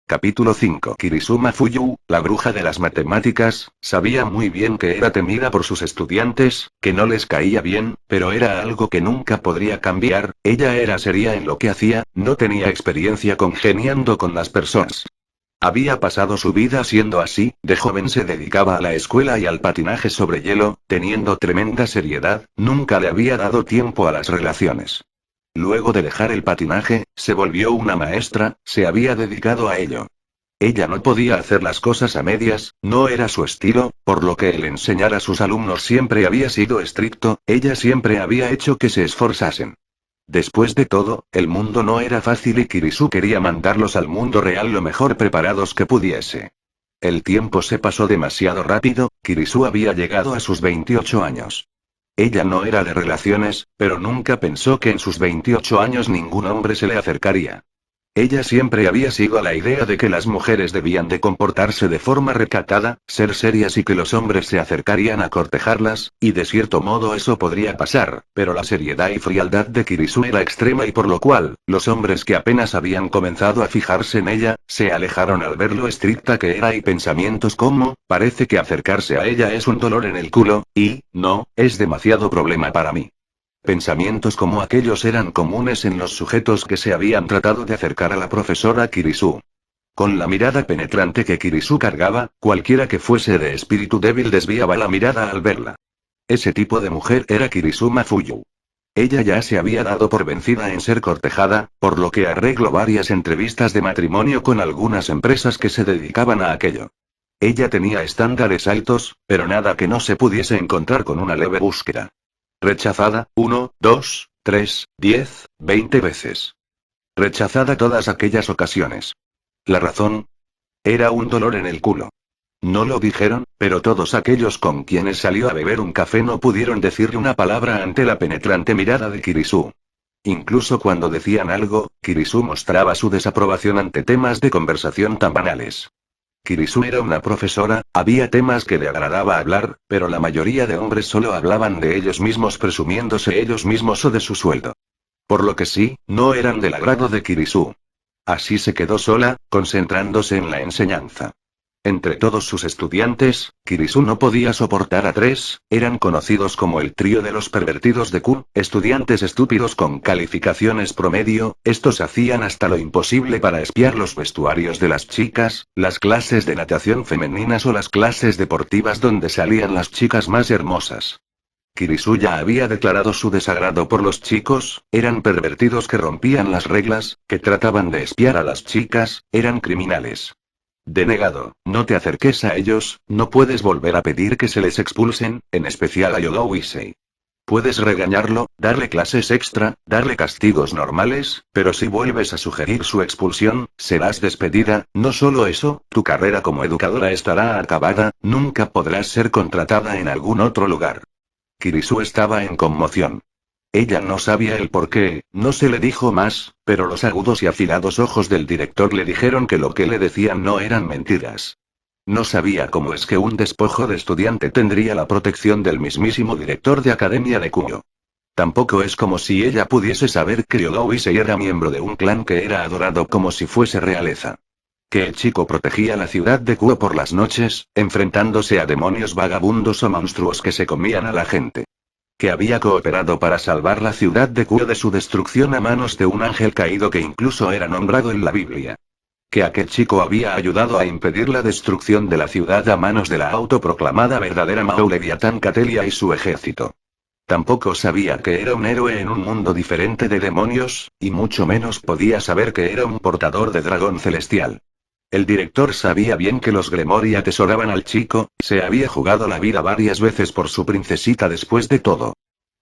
Capítulo 5. Kirizuma Fuyu, la bruja de las matemáticas, sabía muy bien que era temida por sus estudiantes, que no les caía bien, pero era algo que nunca podría cambiar. Ella era seria en lo que hacía, no tenía experiencia congeniando con las personas. Había pasado su vida siendo así, de joven se dedicaba a la escuela y al patinaje sobre hielo, teniendo tremenda seriedad, nunca le había dado tiempo a las relaciones. Luego de dejar el patinaje, se volvió una maestra, se había dedicado a ello. Ella no podía hacer las cosas a medias, no era su estilo, por lo que el enseñar a sus alumnos siempre había sido estricto, ella siempre había hecho que se esforzasen. Después de todo, el mundo no era fácil y Kirisu quería mandarlos al mundo real lo mejor preparados que pudiese. El tiempo se pasó demasiado rápido, Kirisu había llegado a sus 28 años. Ella no era de relaciones, pero nunca pensó que en sus 28 años ningún hombre se le acercaría. Ella siempre había sido a la idea de que las mujeres debían de comportarse de forma recatada, ser serias y que los hombres se acercarían a cortejarlas, y de cierto modo eso podría pasar, pero la seriedad y frialdad de Kirisu era extrema y por lo cual, los hombres que apenas habían comenzado a fijarse en ella, se alejaron al ver lo estricta que era y pensamientos como, parece que acercarse a ella es un dolor en el culo, y, no, es demasiado problema para mí. Pensamientos como aquellos eran comunes en los sujetos que se habían tratado de acercar a la profesora Kirisu. Con la mirada penetrante que Kirisu cargaba, cualquiera que fuese de espíritu débil desviaba la mirada al verla. Ese tipo de mujer era Kirizuma Fuyu. Ella ya se había dado por vencida en ser cortejada, por lo que arregló varias entrevistas de matrimonio con algunas empresas que se dedicaban a aquello. Ella tenía estándares altos, pero nada que no se pudiese encontrar con una leve búsqueda. Rechazada, 1, 2, 3, 10, 20 veces. Rechazada todas aquellas ocasiones. ¿La razón? Era un dolor en el culo. No lo dijeron, pero todos aquellos con quienes salió a beber un café no pudieron decirle una palabra ante la penetrante mirada de Kirisu. Incluso cuando decían algo, Kirisu mostraba su desaprobación ante temas de conversación tan banales. Kirisu era una profesora, había temas que le agradaba hablar, pero la mayoría de hombres solo hablaban de ellos mismos presumiéndose ellos mismos o de su sueldo. Por lo que sí, no eran del agrado de Kirisu. Así se quedó sola, concentrándose en la enseñanza. Entre todos sus estudiantes, Kirisu no podía soportar a tres, eran conocidos como el trío de los pervertidos de Q, estudiantes estúpidos con calificaciones promedio, estos hacían hasta lo imposible para espiar los vestuarios de las chicas, las clases de natación femeninas o las clases deportivas donde salían las chicas más hermosas. Kirisu ya había declarado su desagrado por los chicos, eran pervertidos que rompían las reglas, que trataban de espiar a las chicas, eran criminales. Denegado, no te acerques a ellos, no puedes volver a pedir que se les expulsen, en especial a Yoga Wisei. Puedes regañarlo, darle clases extra, darle castigos normales, pero si vuelves a sugerir su expulsión, serás despedida, no solo eso, tu carrera como educadora estará acabada, nunca podrás ser contratada en algún otro lugar. Kirisu estaba en conmoción. Ella no sabía el por qué, no se le dijo más, pero los agudos y afilados ojos del director le dijeron que lo que le decían no eran mentiras. No sabía cómo es que un despojo de estudiante tendría la protección del mismísimo director de Academia de Kuyo. Tampoco es como si ella pudiese saber que Yoga Wisei era miembro de un clan que era adorado como si fuese realeza. Que el chico protegía la ciudad de Kuo por las noches, enfrentándose a demonios vagabundos o monstruos que se comían a la gente. Que había cooperado para salvar la ciudad de Kuo de su destrucción a manos de un ángel caído que incluso era nombrado en la Biblia. Que aquel chico había ayudado a impedir la destrucción de la ciudad a manos de la autoproclamada verdadera Mao Leviatán Catelia y su ejército. Tampoco sabía que era un héroe en un mundo diferente de demonios, y mucho menos podía saber que era un portador de dragón celestial. El director sabía bien que los Gremori atesoraban al chico, se había jugado la vida varias veces por su princesita después de todo.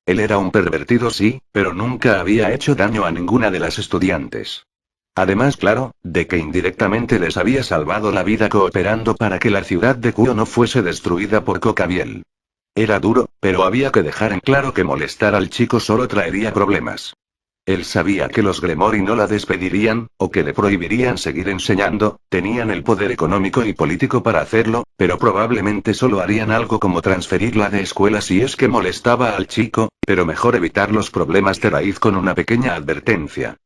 Él era un pervertido sí, pero nunca había hecho daño a ninguna de las estudiantes. Además, claro, de que indirectamente les había salvado la vida cooperando para que la ciudad de Kuo no fuese destruida por Cocabiel. Era duro, pero había que dejar en claro que molestar al chico solo traería problemas. Él sabía que los Gremori no la despedirían, o que le prohibirían seguir enseñando, tenían el poder económico y político para hacerlo, pero probablemente solo harían algo como transferirla de escuela si es que molestaba al chico, pero mejor evitar los problemas de raíz con una pequeña advertencia.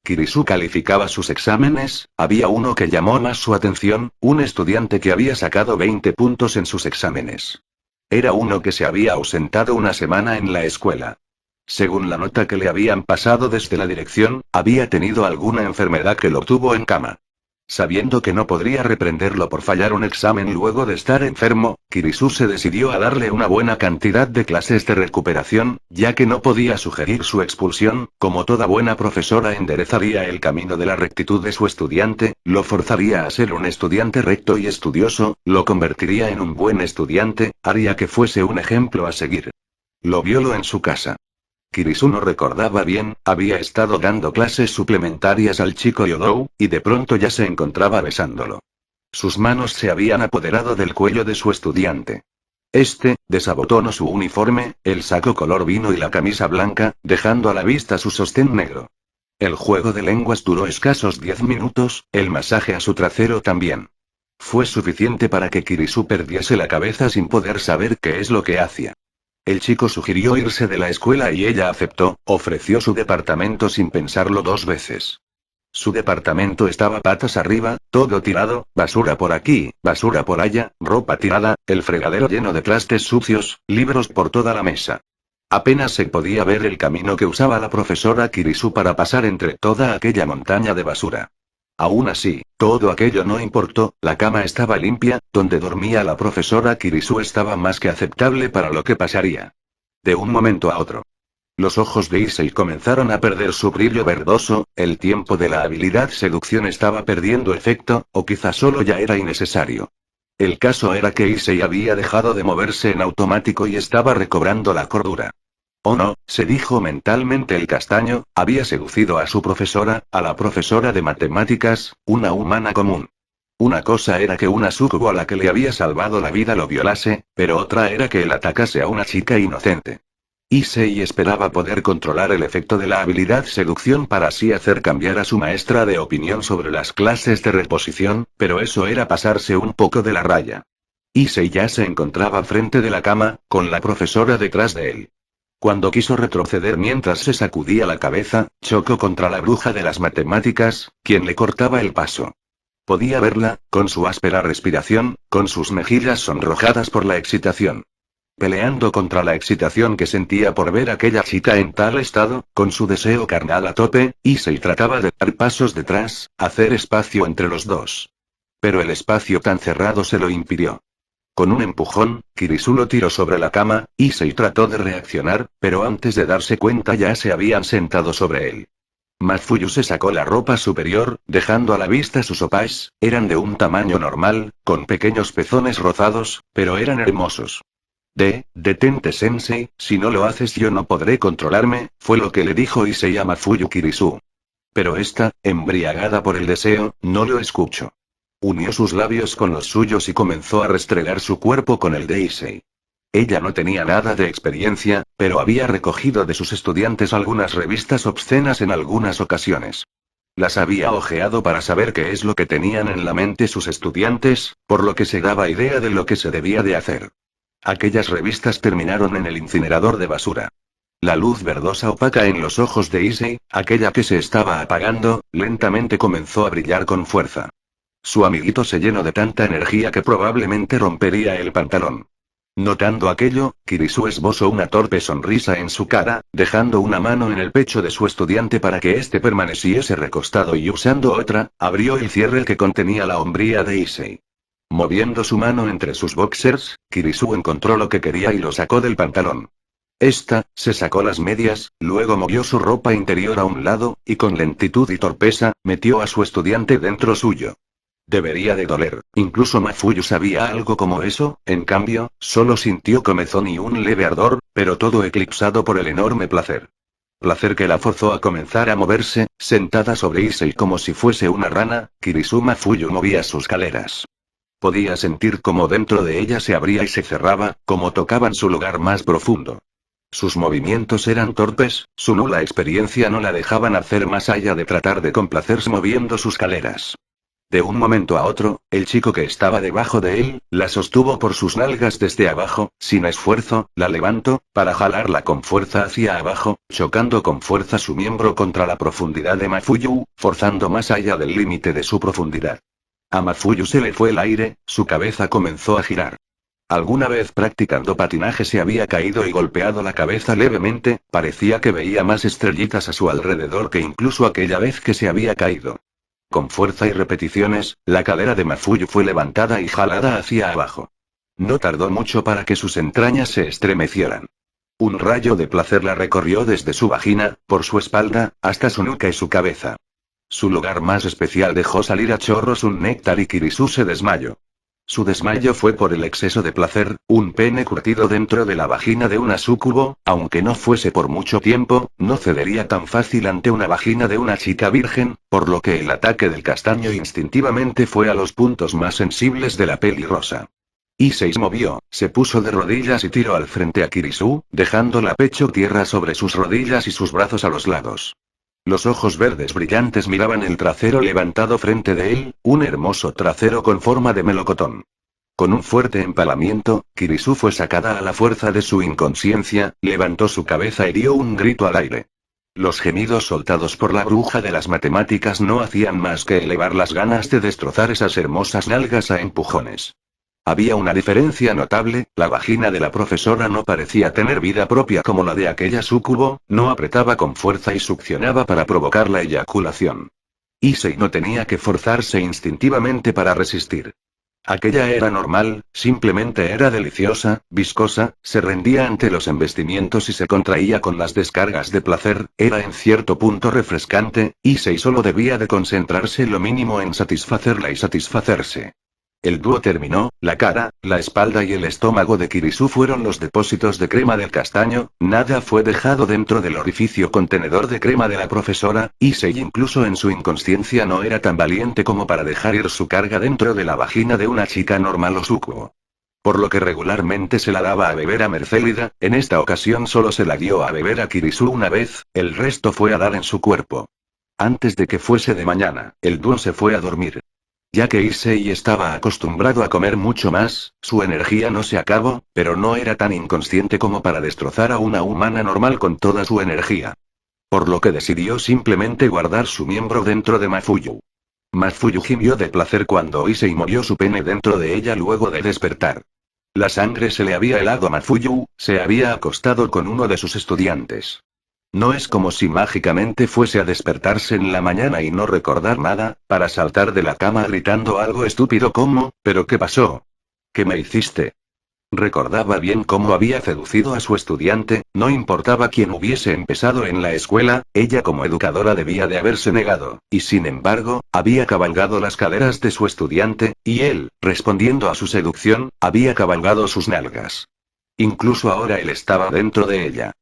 Kirisu calificaba sus exámenes, había uno que llamó más su atención, un estudiante que había sacado 20 puntos en sus exámenes. Era uno que se había ausentado una semana en la escuela. Según la nota que le habían pasado desde la dirección, había tenido alguna enfermedad que lo tuvo en cama. Sabiendo que no podría reprenderlo por fallar un examen luego de estar enfermo, Kirisu se decidió a darle una buena cantidad de clases de recuperación, ya que no podía sugerir su expulsión, como toda buena profesora enderezaría el camino de la rectitud de su estudiante, lo forzaría a ser un estudiante recto y estudioso, lo convertiría en un buen estudiante, haría que fuese un ejemplo a seguir. Lo violó en su casa. Kirisu no recordaba bien, había estado dando clases suplementarias al chico Yodou, y de pronto ya se encontraba besándolo. Sus manos se habían apoderado del cuello de su estudiante. Desabotonó su uniforme, el saco color vino y la camisa blanca, dejando a la vista su sostén negro. El juego de lenguas duró escasos 10 minutos, el masaje a su trasero también. Fue suficiente para que Kirisu perdiese la cabeza sin poder saber qué es lo que hacía. El chico sugirió irse de la escuela y ella aceptó, ofreció su departamento sin pensarlo 2 veces. Su departamento estaba patas arriba, todo tirado, basura por aquí, basura por allá, ropa tirada, el fregadero lleno de trastes sucios, libros por toda la mesa. Apenas se podía ver el camino que usaba la profesora Kirisu para pasar entre toda aquella montaña de basura. Aún así, todo aquello no importó, la cama estaba limpia, donde dormía la profesora Kirisu estaba más que aceptable para lo que pasaría. De un momento a otro. Los ojos de Issei comenzaron a perder su brillo verdoso, el tiempo de la habilidad seducción estaba perdiendo efecto, o quizá solo ya era innecesario. El caso era que Issei había dejado de moverse en automático y estaba recobrando la cordura. Oh no, se dijo mentalmente el castaño, había seducido a su profesora, a la profesora de matemáticas, una humana común. Una cosa era que una sucubo a la que le había salvado la vida lo violase, pero otra era que él atacase a una chica inocente. Issei esperaba poder controlar el efecto de la habilidad seducción para así hacer cambiar a su maestra de opinión sobre las clases de reposición, pero eso era pasarse un poco de la raya. Issei ya se encontraba frente de la cama, con la profesora detrás de él. Cuando quiso retroceder mientras se sacudía la cabeza, chocó contra la bruja de las matemáticas, quien le cortaba el paso. Podía verla, con su áspera respiración, con sus mejillas sonrojadas por la excitación. Peleando contra la excitación que sentía por ver a aquella chica en tal estado, con su deseo carnal a tope, Issei trataba de dar pasos detrás, hacer espacio entre los dos. Pero el espacio tan cerrado se lo impidió. Con un empujón, Kirisu lo tiró sobre la cama, Issei trató de reaccionar, pero antes de darse cuenta ya se habían sentado sobre él. Mafuyu se sacó la ropa superior, dejando a la vista sus opais, eran de un tamaño normal, con pequeños pezones rozados, pero eran hermosos. Detente sensei, si no lo haces yo no podré controlarme, fue lo que le dijo Issei a Mafuyu Kirisu. Pero esta, embriagada por el deseo, no lo escuchó. Unió sus labios con los suyos y comenzó a restregar su cuerpo con el de Issei. Ella no tenía nada de experiencia, pero había recogido de sus estudiantes algunas revistas obscenas en algunas ocasiones. Las había hojeado para saber qué es lo que tenían en la mente sus estudiantes, por lo que se daba idea de lo que se debía de hacer. Aquellas revistas terminaron en el incinerador de basura. La luz verdosa opaca en los ojos de Issei, aquella que se estaba apagando, lentamente comenzó a brillar con fuerza. Su amiguito se llenó de tanta energía que probablemente rompería el pantalón. Notando aquello, Kirisu esbozó una torpe sonrisa en su cara, dejando una mano en el pecho de su estudiante para que éste permaneciese recostado y usando otra, abrió el cierre que contenía la hombría de Issei. Moviendo su mano entre sus boxers, Kirisu encontró lo que quería y lo sacó del pantalón. Se sacó las medias, luego movió su ropa interior a un lado, y con lentitud y torpeza, metió a su estudiante dentro suyo. Debería de doler, incluso Mafuyu sabía algo como eso, en cambio, solo sintió comezón y un leve ardor, pero todo eclipsado por el enorme placer. Placer que la forzó a comenzar a moverse, sentada sobre Issei como si fuese una rana, Kirisu Mafuyu movía sus caleras. Podía sentir cómo dentro de ella se abría y se cerraba, como tocaban su lugar más profundo. Sus movimientos eran torpes, su nula experiencia no la dejaban hacer más allá de tratar de complacerse moviendo sus caleras. De un momento a otro, el chico que estaba debajo de él, la sostuvo por sus nalgas desde abajo, sin esfuerzo, la levantó, para jalarla con fuerza hacia abajo, chocando con fuerza su miembro contra la profundidad de Mafuyu, forzando más allá del límite de su profundidad. A Mafuyu se le fue el aire, su cabeza comenzó a girar. Alguna vez practicando patinaje se había caído y golpeado la cabeza levemente, parecía que veía más estrellitas a su alrededor que incluso aquella vez que se había caído. Con fuerza y repeticiones, la cadera de Mafuyu fue levantada y jalada hacia abajo. No tardó mucho para que sus entrañas se estremecieran. Un rayo de placer la recorrió desde su vagina, por su espalda, hasta su nuca y su cabeza. Su lugar más especial dejó salir a chorros un néctar y Kirisu se desmayó. Su desmayo fue por el exceso de placer, un pene curtido dentro de la vagina de una súcubo, aunque no fuese por mucho tiempo, no cedería tan fácil ante una vagina de una chica virgen, por lo que el ataque del castaño instintivamente fue a los puntos más sensibles de la pelirrosa. Issei se movió, se puso de rodillas y tiró al frente a Kirisu, dejándola pecho tierra sobre sus rodillas y sus brazos a los lados. Los ojos verdes brillantes miraban el trasero levantado frente de él, un hermoso trasero con forma de melocotón. Con un fuerte empalamiento, Kirisu fue sacada a la fuerza de su inconsciencia, levantó su cabeza y dio un grito al aire. Los gemidos soltados por la bruja de las matemáticas no hacían más que elevar las ganas de destrozar esas hermosas nalgas a empujones. Había una diferencia notable, la vagina de la profesora no parecía tener vida propia como la de aquella súcubo, no apretaba con fuerza y succionaba para provocar la eyaculación. Issei no tenía que forzarse instintivamente para resistir. Aquella era normal, simplemente era deliciosa, viscosa, se rendía ante los embestimientos y se contraía con las descargas de placer, era en cierto punto refrescante, Issei solo debía de concentrarse lo mínimo en satisfacerla y satisfacerse. El dúo terminó, la cara, la espalda y el estómago de Kirisu fueron los depósitos de crema del castaño, nada fue dejado dentro del orificio contenedor de crema de la profesora, Issei incluso en su inconsciencia no era tan valiente como para dejar ir su carga dentro de la vagina de una chica normal o súcubo. Por lo que regularmente se la daba a beber a Mercélida, en esta ocasión solo se la dio a beber a Kirisu una vez, el resto fue a dar en su cuerpo. Antes de que fuese de mañana, el dúo se fue a dormir. Ya que Issei estaba acostumbrado a comer mucho más, su energía no se acabó, pero no era tan inconsciente como para destrozar a una humana normal con toda su energía. Por lo que decidió simplemente guardar su miembro dentro de Mafuyu. Mafuyu gimió de placer cuando Issei movió su pene dentro de ella luego de despertar. La sangre se le había helado a Mafuyu, se había acostado con uno de sus estudiantes. No es como si mágicamente fuese a despertarse en la mañana y no recordar nada, para saltar de la cama gritando algo estúpido como, ¿pero qué pasó? ¿Qué me hiciste? Recordaba bien cómo había seducido a su estudiante, no importaba quién hubiese empezado en la escuela, ella como educadora debía de haberse negado, y sin embargo, había cabalgado las caderas de su estudiante, y él, respondiendo a su seducción, había cabalgado sus nalgas. Incluso ahora él estaba dentro de ella.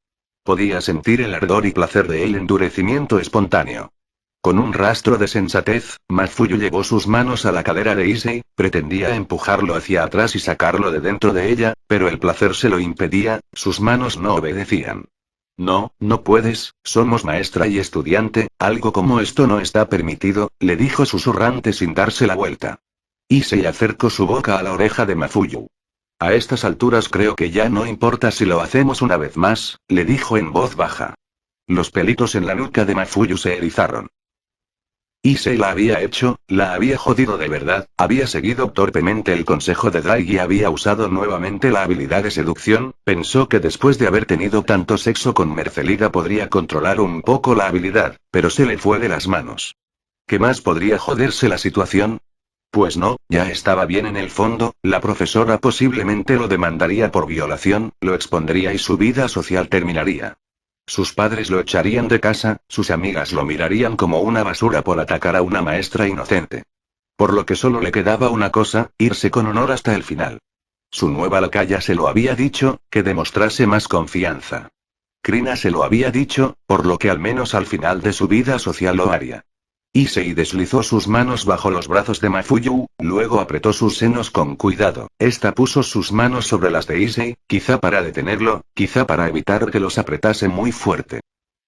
Podía sentir el ardor y placer de el endurecimiento espontáneo. Con un rastro de sensatez, Mafuyu llevó sus manos a la cadera de Issei, pretendía empujarlo hacia atrás y sacarlo de dentro de ella, pero el placer se lo impedía, sus manos no obedecían. No, no puedes, somos maestra y estudiante, algo como esto no está permitido, le dijo susurrante sin darse la vuelta. Issei acercó su boca a la oreja de Mafuyu. A estas alturas creo que ya no importa si lo hacemos una vez más, le dijo en voz baja. Los pelitos en la nuca de Mafuyu se erizaron. Issei la había hecho, la había jodido de verdad, había seguido torpemente el consejo de Dai y había usado nuevamente la habilidad de seducción, pensó que después de haber tenido tanto sexo con Mercélida podría controlar un poco la habilidad, pero se le fue de las manos. ¿Qué más podría joderse la situación? Pues no, ya estaba bien en el fondo, la profesora posiblemente lo demandaría por violación, lo expondría y su vida social terminaría. Sus padres lo echarían de casa, sus amigas lo mirarían como una basura por atacar a una maestra inocente. Por lo que solo le quedaba una cosa, irse con honor hasta el final. Su nueva lacaya se lo había dicho, que demostrase más confianza. Krina se lo había dicho, por lo que al menos al final de su vida social lo haría. Issei deslizó sus manos bajo los brazos de Mafuyu, luego apretó sus senos con cuidado. Esta puso sus manos sobre las de Issei, quizá para detenerlo, quizá para evitar que los apretase muy fuerte.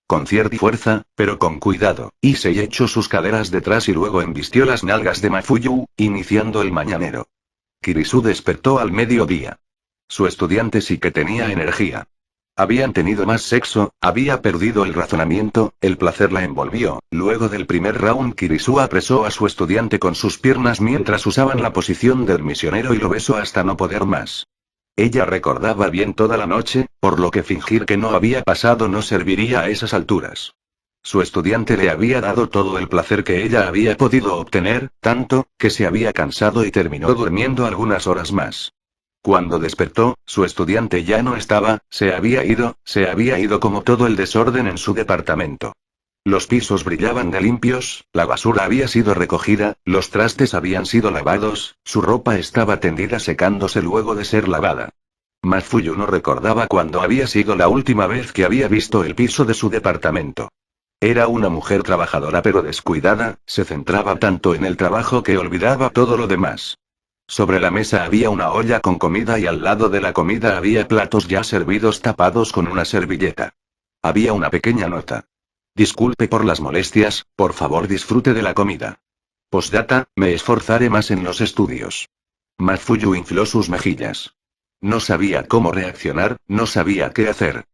con cierta fuerza, pero con cuidado, Issei echó sus caderas detrás y luego embistió las nalgas de Mafuyu, iniciando el mañanero. Kirisu despertó al mediodía. Su estudiante sí que tenía energía. Habían tenido más sexo, había perdido el razonamiento, el placer la envolvió. Luego del primer round Kirisu apresó a su estudiante con sus piernas mientras usaban la posición del misionero y lo besó hasta no poder más. Ella recordaba bien toda la noche, por lo que fingir que no había pasado no serviría a esas alturas. Su estudiante le había dado todo el placer que ella había podido obtener, tanto, que se había cansado y terminó durmiendo algunas horas más. Cuando despertó, su estudiante ya no estaba, se había ido como todo el desorden en su departamento. Los pisos brillaban de limpios, la basura había sido recogida, los trastes habían sido lavados, su ropa estaba tendida secándose luego de ser lavada. Mafuyu no recordaba cuándo había sido la última vez que había visto el piso de su departamento. Era una mujer trabajadora pero descuidada, se centraba tanto en el trabajo que olvidaba todo lo demás. Sobre la mesa había una olla con comida y al lado de la comida había platos ya servidos tapados con una servilleta. Había una pequeña nota. Disculpe por las molestias, por favor disfrute de la comida. Postdata, me esforzaré más en los estudios. Mafuyu infló sus mejillas. No sabía cómo reaccionar, no sabía qué hacer.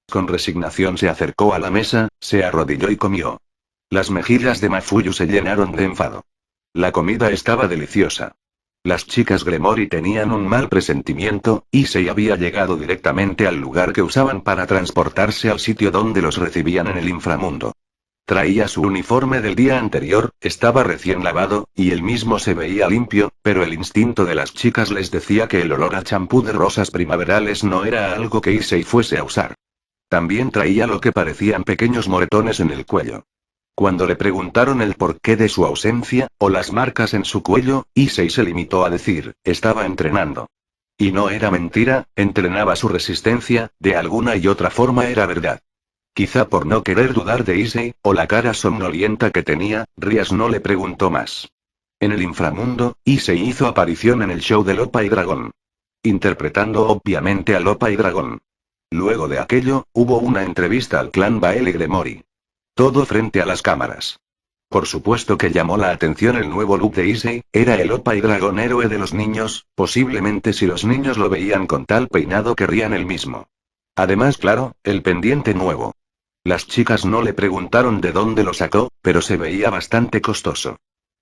Con resignación se acercó a la mesa, se arrodilló y comió. Las mejillas de Mafuyu se llenaron de enfado. La comida estaba deliciosa. Las chicas Gremory tenían un mal presentimiento, y se había llegado directamente al lugar que usaban para transportarse al sitio donde los recibían en el inframundo. Traía su uniforme del día anterior, estaba recién lavado, y él mismo se veía limpio, pero el instinto de las chicas les decía que el olor a champú de rosas primaverales no era algo que Issei fuese a usar. También traía lo que parecían pequeños moretones en el cuello. Cuando le preguntaron el porqué de su ausencia, o las marcas en su cuello, Issei se limitó a decir, estaba entrenando. Y no era mentira, entrenaba su resistencia, de alguna y otra forma era verdad. Quizá por no querer dudar de Issei, o la cara somnolienta que tenía, Rias no le preguntó más. En el inframundo, Issei hizo aparición en el show de Lopa y Dragón. Interpretando obviamente a Lopa y Dragón. Luego de aquello, hubo una entrevista al clan Bael Gremory. Todo frente a las cámaras. Por supuesto que llamó la atención el nuevo look de Issei, era el Opa y Dragón héroe de los niños, posiblemente si los niños lo veían con tal peinado querrían el mismo. Además, claro, el pendiente nuevo. Las chicas no le preguntaron de dónde lo sacó, pero se veía bastante costoso.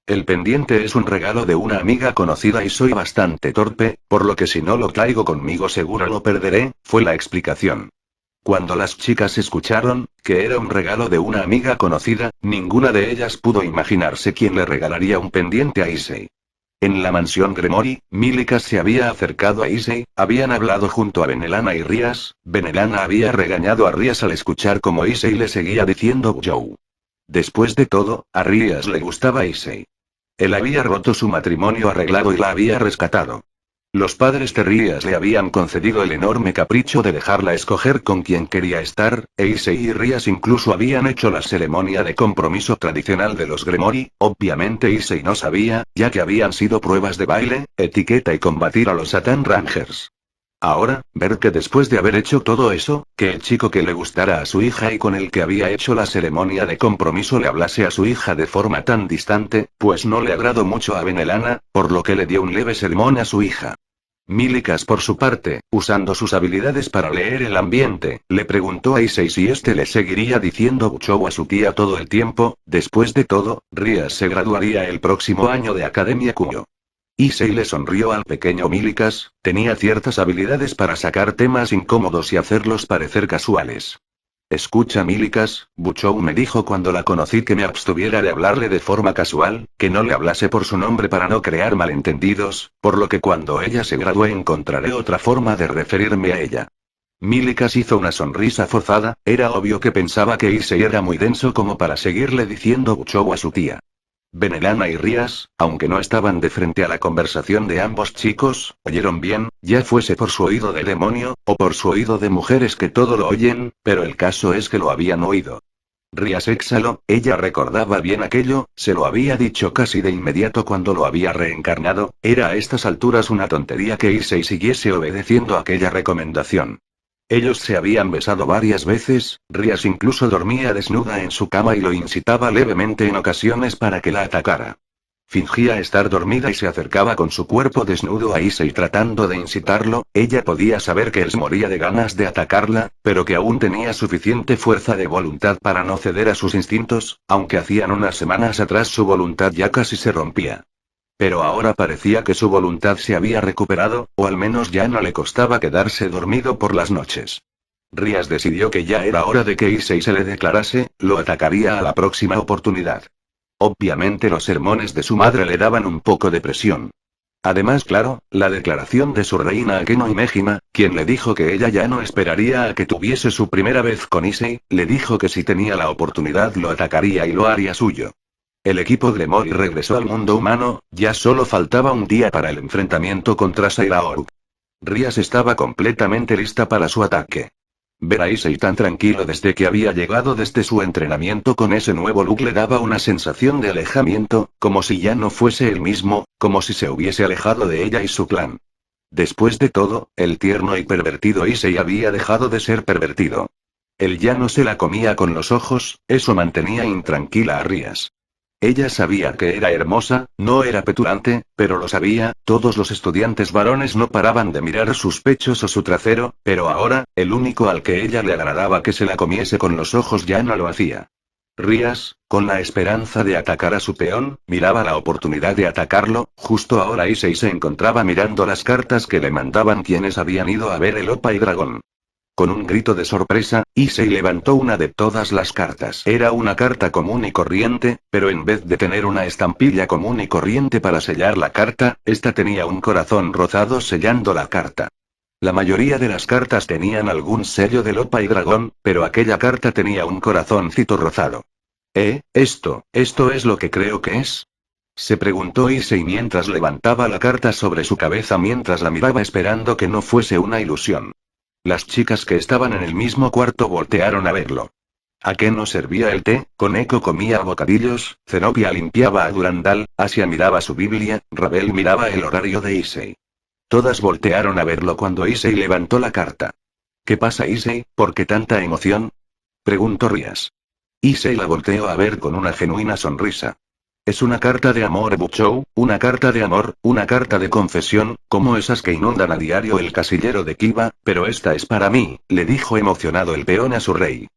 El pendiente es un regalo de una amiga conocida y soy bastante torpe, por lo que si no lo traigo conmigo seguro lo perderé, fue la explicación. Cuando las chicas escucharon, que era un regalo de una amiga conocida, ninguna de ellas pudo imaginarse quién le regalaría un pendiente a Issei. En la mansión Gremory, Milikas se había acercado a Issei, habían hablado junto a Benelana y Rias, Benelana había regañado a Rias al escuchar cómo Issei le seguía diciendo Bujou. Después de todo, a Rias le gustaba Issei. Él había roto su matrimonio arreglado y la había rescatado. Los padres de Rias le habían concedido el enorme capricho de dejarla escoger con quién quería estar, e Issei y Rias incluso habían hecho la ceremonia de compromiso tradicional de los Gremory, obviamente Issei no sabía, ya que habían sido pruebas de baile, etiqueta y combatir a los Satan Rangers. Ahora, ver que después de haber hecho todo eso, que el chico que le gustara a su hija y con el que había hecho la ceremonia de compromiso le hablase a su hija de forma tan distante, pues no le agradó mucho a Benelana, por lo que le dio un leve sermón a su hija. Milikas por su parte, usando sus habilidades para leer el ambiente, le preguntó a Issei si este le seguiría diciendo Buchou a su tía todo el tiempo. Después de todo, Rias se graduaría el próximo año de Academia Kuyo. Issei le sonrió al pequeño Milikas, tenía ciertas habilidades para sacar temas incómodos y hacerlos parecer casuales. Escucha Milikas, Buchou me dijo cuando la conocí que me abstuviera de hablarle de forma casual, que no le hablase por su nombre para no crear malentendidos, por lo que cuando ella se gradúe encontraré otra forma de referirme a ella. Milikas hizo una sonrisa forzada, era obvio que pensaba que Issei era muy denso como para seguirle diciendo Buchou a su tía. Benelana y Rias, aunque no estaban de frente a la conversación de ambos chicos, oyeron bien, ya fuese por su oído de demonio, o por su oído de mujeres que todo lo oyen, pero el caso es que lo habían oído. Rias exhaló, ella recordaba bien aquello, se lo había dicho casi de inmediato cuando lo había reencarnado, era a estas alturas una tontería que Issei siguiese obedeciendo aquella recomendación. Ellos se habían besado varias veces, Rias incluso dormía desnuda en su cama y lo incitaba levemente en ocasiones para que la atacara. Fingía estar dormida y se acercaba con su cuerpo desnudo a Issei tratando de incitarlo. Ella podía saber que él moría de ganas de atacarla, pero que aún tenía suficiente fuerza de voluntad para no ceder a sus instintos, aunque hacían unas semanas atrás su voluntad ya casi se rompía. Pero ahora parecía que su voluntad se había recuperado, o al menos ya no le costaba quedarse dormido por las noches. Rias decidió que ya era hora de que Issei se le declarase, lo atacaría a la próxima oportunidad. Obviamente los sermones de su madre le daban un poco de presión. Además, claro, la declaración de su reina Akeno Himejima, quien le dijo que ella ya no esperaría a que tuviese su primera vez con Issei, le dijo que si tenía la oportunidad lo atacaría y lo haría suyo. El equipo Gremory regresó al mundo humano, ya solo faltaba un día para el enfrentamiento contra Sailor. Rias estaba completamente lista para su ataque. Ver a Issei tan tranquilo desde que había llegado desde su entrenamiento con ese nuevo look le daba una sensación de alejamiento, como si ya no fuese el mismo, como si se hubiese alejado de ella y su clan. Después de todo, el tierno y pervertido Issei había dejado de ser pervertido. Él ya no se la comía con los ojos, eso mantenía intranquila a Rias. Ella sabía que era hermosa, no era petulante, pero lo sabía, todos los estudiantes varones no paraban de mirar sus pechos o su trasero, pero ahora, el único al que ella le agradaba que se la comiese con los ojos ya no lo hacía. Rias, con la esperanza de atacar a su peón, miraba la oportunidad de atacarlo. Justo ahora Issei se encontraba mirando las cartas que le mandaban quienes habían ido a ver el Opa y Dragón. Con un grito de sorpresa, Issei levantó una de todas las cartas. Era una carta común y corriente, pero en vez de tener una estampilla común y corriente para sellar la carta, esta tenía un corazón rosado sellando la carta. La mayoría de las cartas tenían algún sello de Opa y Dragón, pero aquella carta tenía un corazoncito rosado. ¿Esto es lo que creo que es? Se preguntó Issei mientras levantaba la carta sobre su cabeza mientras la miraba esperando que no fuese una ilusión. Las chicas que estaban en el mismo cuarto voltearon a verlo. Akeno servía el té, Koneko comía bocadillos, Zenobia limpiaba a Durandal, Asia miraba su Biblia, Rabel miraba el horario de Issei. Todas voltearon a verlo cuando Issei levantó la carta. ¿Qué pasa, Issei? ¿Por qué tanta emoción?, preguntó Rias. Issei la volteó a ver con una genuina sonrisa. Es una carta de amor, Buchou, una carta de amor, una carta de confesión, como esas que inundan a diario el casillero de Kiba, pero esta es para mí, le dijo emocionado el peón a su rey.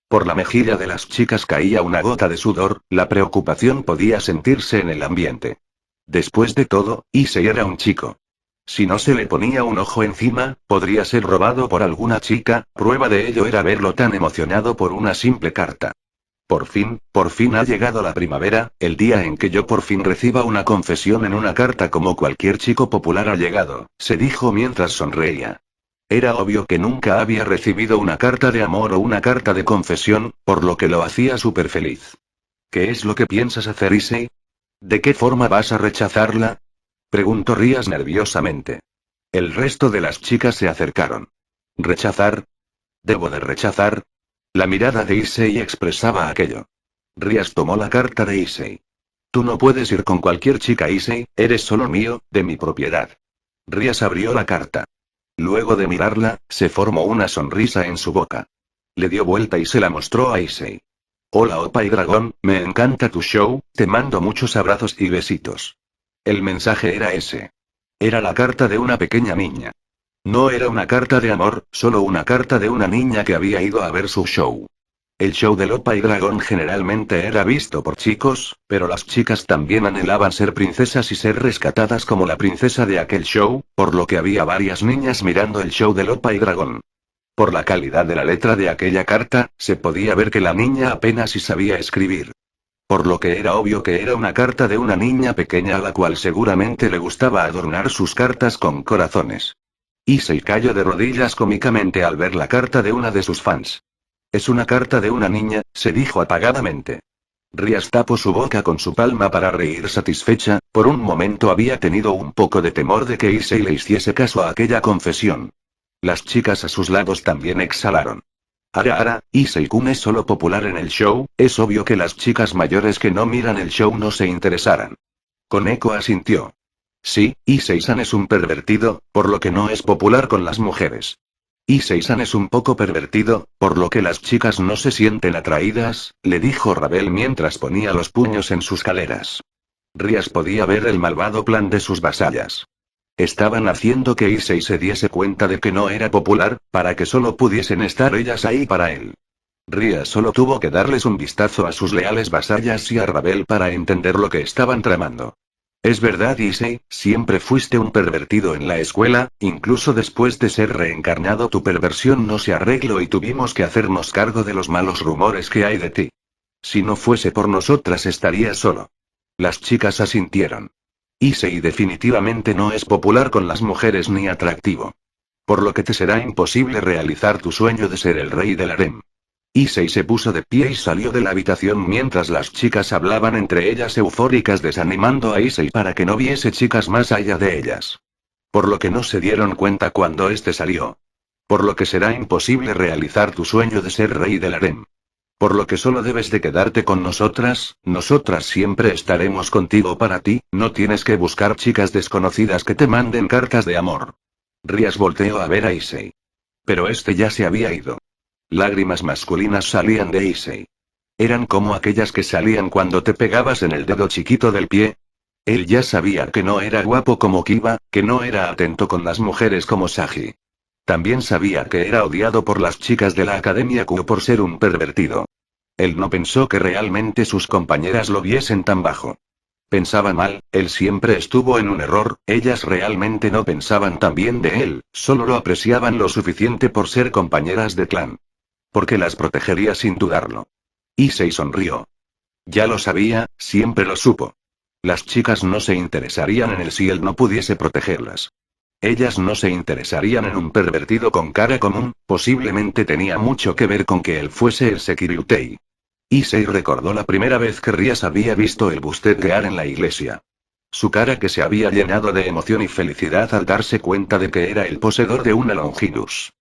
Por la mejilla de las chicas caía una gota de sudor, la preocupación podía sentirse en el ambiente. Después de todo, Issei era un chico. Si no se le ponía un ojo encima, podría ser robado por alguna chica. Prueba de ello era verlo tan emocionado por una simple carta. Por fin ha llegado la primavera, el día en que yo por fin reciba una confesión en una carta como cualquier chico popular ha llegado, se dijo mientras sonreía. Era obvio que nunca había recibido una carta de amor o una carta de confesión, por lo que lo hacía súper feliz. ¿Qué es lo que piensas hacer, Issei? ¿De qué forma vas a rechazarla?, preguntó Rias nerviosamente. El resto de las chicas se acercaron. ¿Rechazar? ¿Debo de rechazar? La mirada de Issei expresaba aquello. Rias tomó la carta de Issei. Tú no puedes ir con cualquier chica, Issei, eres solo mío, de mi propiedad. Rias abrió la carta. Luego de mirarla, se formó una sonrisa en su boca. Le dio vuelta y se la mostró a Issei. Hola Opa y Dragón, me encanta tu show, te mando muchos abrazos y besitos. El mensaje era ese. Era la carta de una pequeña niña. No era una carta de amor, solo una carta de una niña que había ido a ver su show. El show de Opa y Dragón generalmente era visto por chicos, pero las chicas también anhelaban ser princesas y ser rescatadas como la princesa de aquel show, por lo que había varias niñas mirando el show de Opa y Dragón. Por la calidad de la letra de aquella carta, se podía ver que la niña apenas si sabía escribir. Por lo que era obvio que era una carta de una niña pequeña a la cual seguramente le gustaba adornar sus cartas con corazones. Issei cayó de rodillas cómicamente al ver la carta de una de sus fans. Es una carta de una niña, se dijo apagadamente. Rias tapó su boca con su palma para reír satisfecha, por un momento había tenido un poco de temor de que Issei le hiciese caso a aquella confesión. Las chicas a sus lados también exhalaron. Ara, Issei-kun es solo popular en el show, es obvio que las chicas mayores que no miran el show no se interesaran. Koneko asintió. Sí, Issei-san es un pervertido, por lo que no es popular con las mujeres. Issei-san es un poco pervertido, por lo que las chicas no se sienten atraídas, le dijo Rabel mientras ponía los puños en sus caleras. Rías podía ver el malvado plan de sus vasallas. Estaban haciendo que Issei se diese cuenta de que no era popular, para que solo pudiesen estar ellas ahí para él. Rías solo tuvo que darles un vistazo a sus leales vasallas y a Rabel para entender lo que estaban tramando. Es verdad, Issei, siempre fuiste un pervertido en la escuela, incluso después de ser reencarnado tu perversión no se arregló y tuvimos que hacernos cargo de los malos rumores que hay de ti. Si no fuese por nosotras estarías solo. Las chicas asintieron. Issei definitivamente no es popular con las mujeres ni atractivo. Por lo que te será imposible realizar tu sueño de ser el rey del harem. Issei se puso de pie y salió de la habitación mientras las chicas hablaban entre ellas eufóricas desanimando a Issei para que no viese chicas más allá de ellas. Por lo que no se dieron cuenta cuando este salió. Por lo que será imposible realizar tu sueño de ser rey del harem. Por lo que solo debes de quedarte con nosotras siempre estaremos contigo para ti, no tienes que buscar chicas desconocidas que te manden cartas de amor. Rías volteó a ver a Issei. Pero este ya se había ido. Lágrimas masculinas salían de Issei. Eran como aquellas que salían cuando te pegabas en el dedo chiquito del pie. Él ya sabía que no era guapo como Kiba, que no era atento con las mujeres como Sagi. También sabía que era odiado por las chicas de la Academia Q por ser un pervertido. Él no pensó que realmente sus compañeras lo viesen tan bajo. Pensaba mal, él siempre estuvo en un error, ellas realmente no pensaban tan bien de él, solo lo apreciaban lo suficiente por ser compañeras de clan. Porque las protegería sin dudarlo. Issei sonrió. Ya lo sabía, siempre lo supo. Las chicas no se interesarían en él si él no pudiese protegerlas. Ellas no se interesarían en un pervertido con cara común, posiblemente tenía mucho que ver con que él fuese el Sekiryutei. Issei recordó la primera vez que Rías había visto el bustetear en la iglesia. Su cara que se había llenado de emoción y felicidad al darse cuenta de que era el poseedor de una Longinus.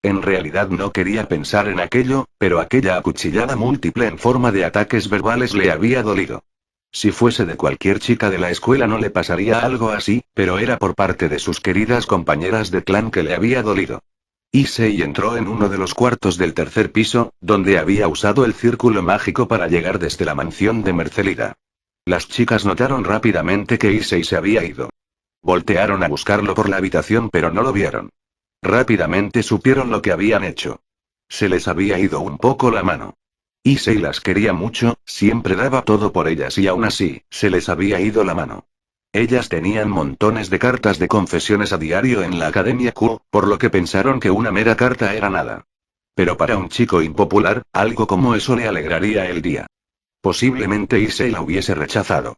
En realidad no quería pensar en aquello, pero aquella acuchillada múltiple en forma de ataques verbales le había dolido. Si fuese de cualquier chica de la escuela no le pasaría algo así, pero era por parte de sus queridas compañeras de clan que le había dolido. Issei entró en uno de los cuartos del tercer piso, donde había usado el círculo mágico para llegar desde la mansión de Mercelida. Las chicas notaron rápidamente que Issei se había ido. Voltearon a buscarlo por la habitación pero no lo vieron. Rápidamente supieron lo que habían hecho. Se les había ido un poco la mano. Issei las quería mucho, siempre daba todo por ellas y aún así, se les había ido la mano. Ellas tenían montones de cartas de confesiones a diario en la Academia Q, por lo que pensaron que una mera carta era nada. Pero para un chico impopular, algo como eso le alegraría el día. Posiblemente Issei la hubiese rechazado.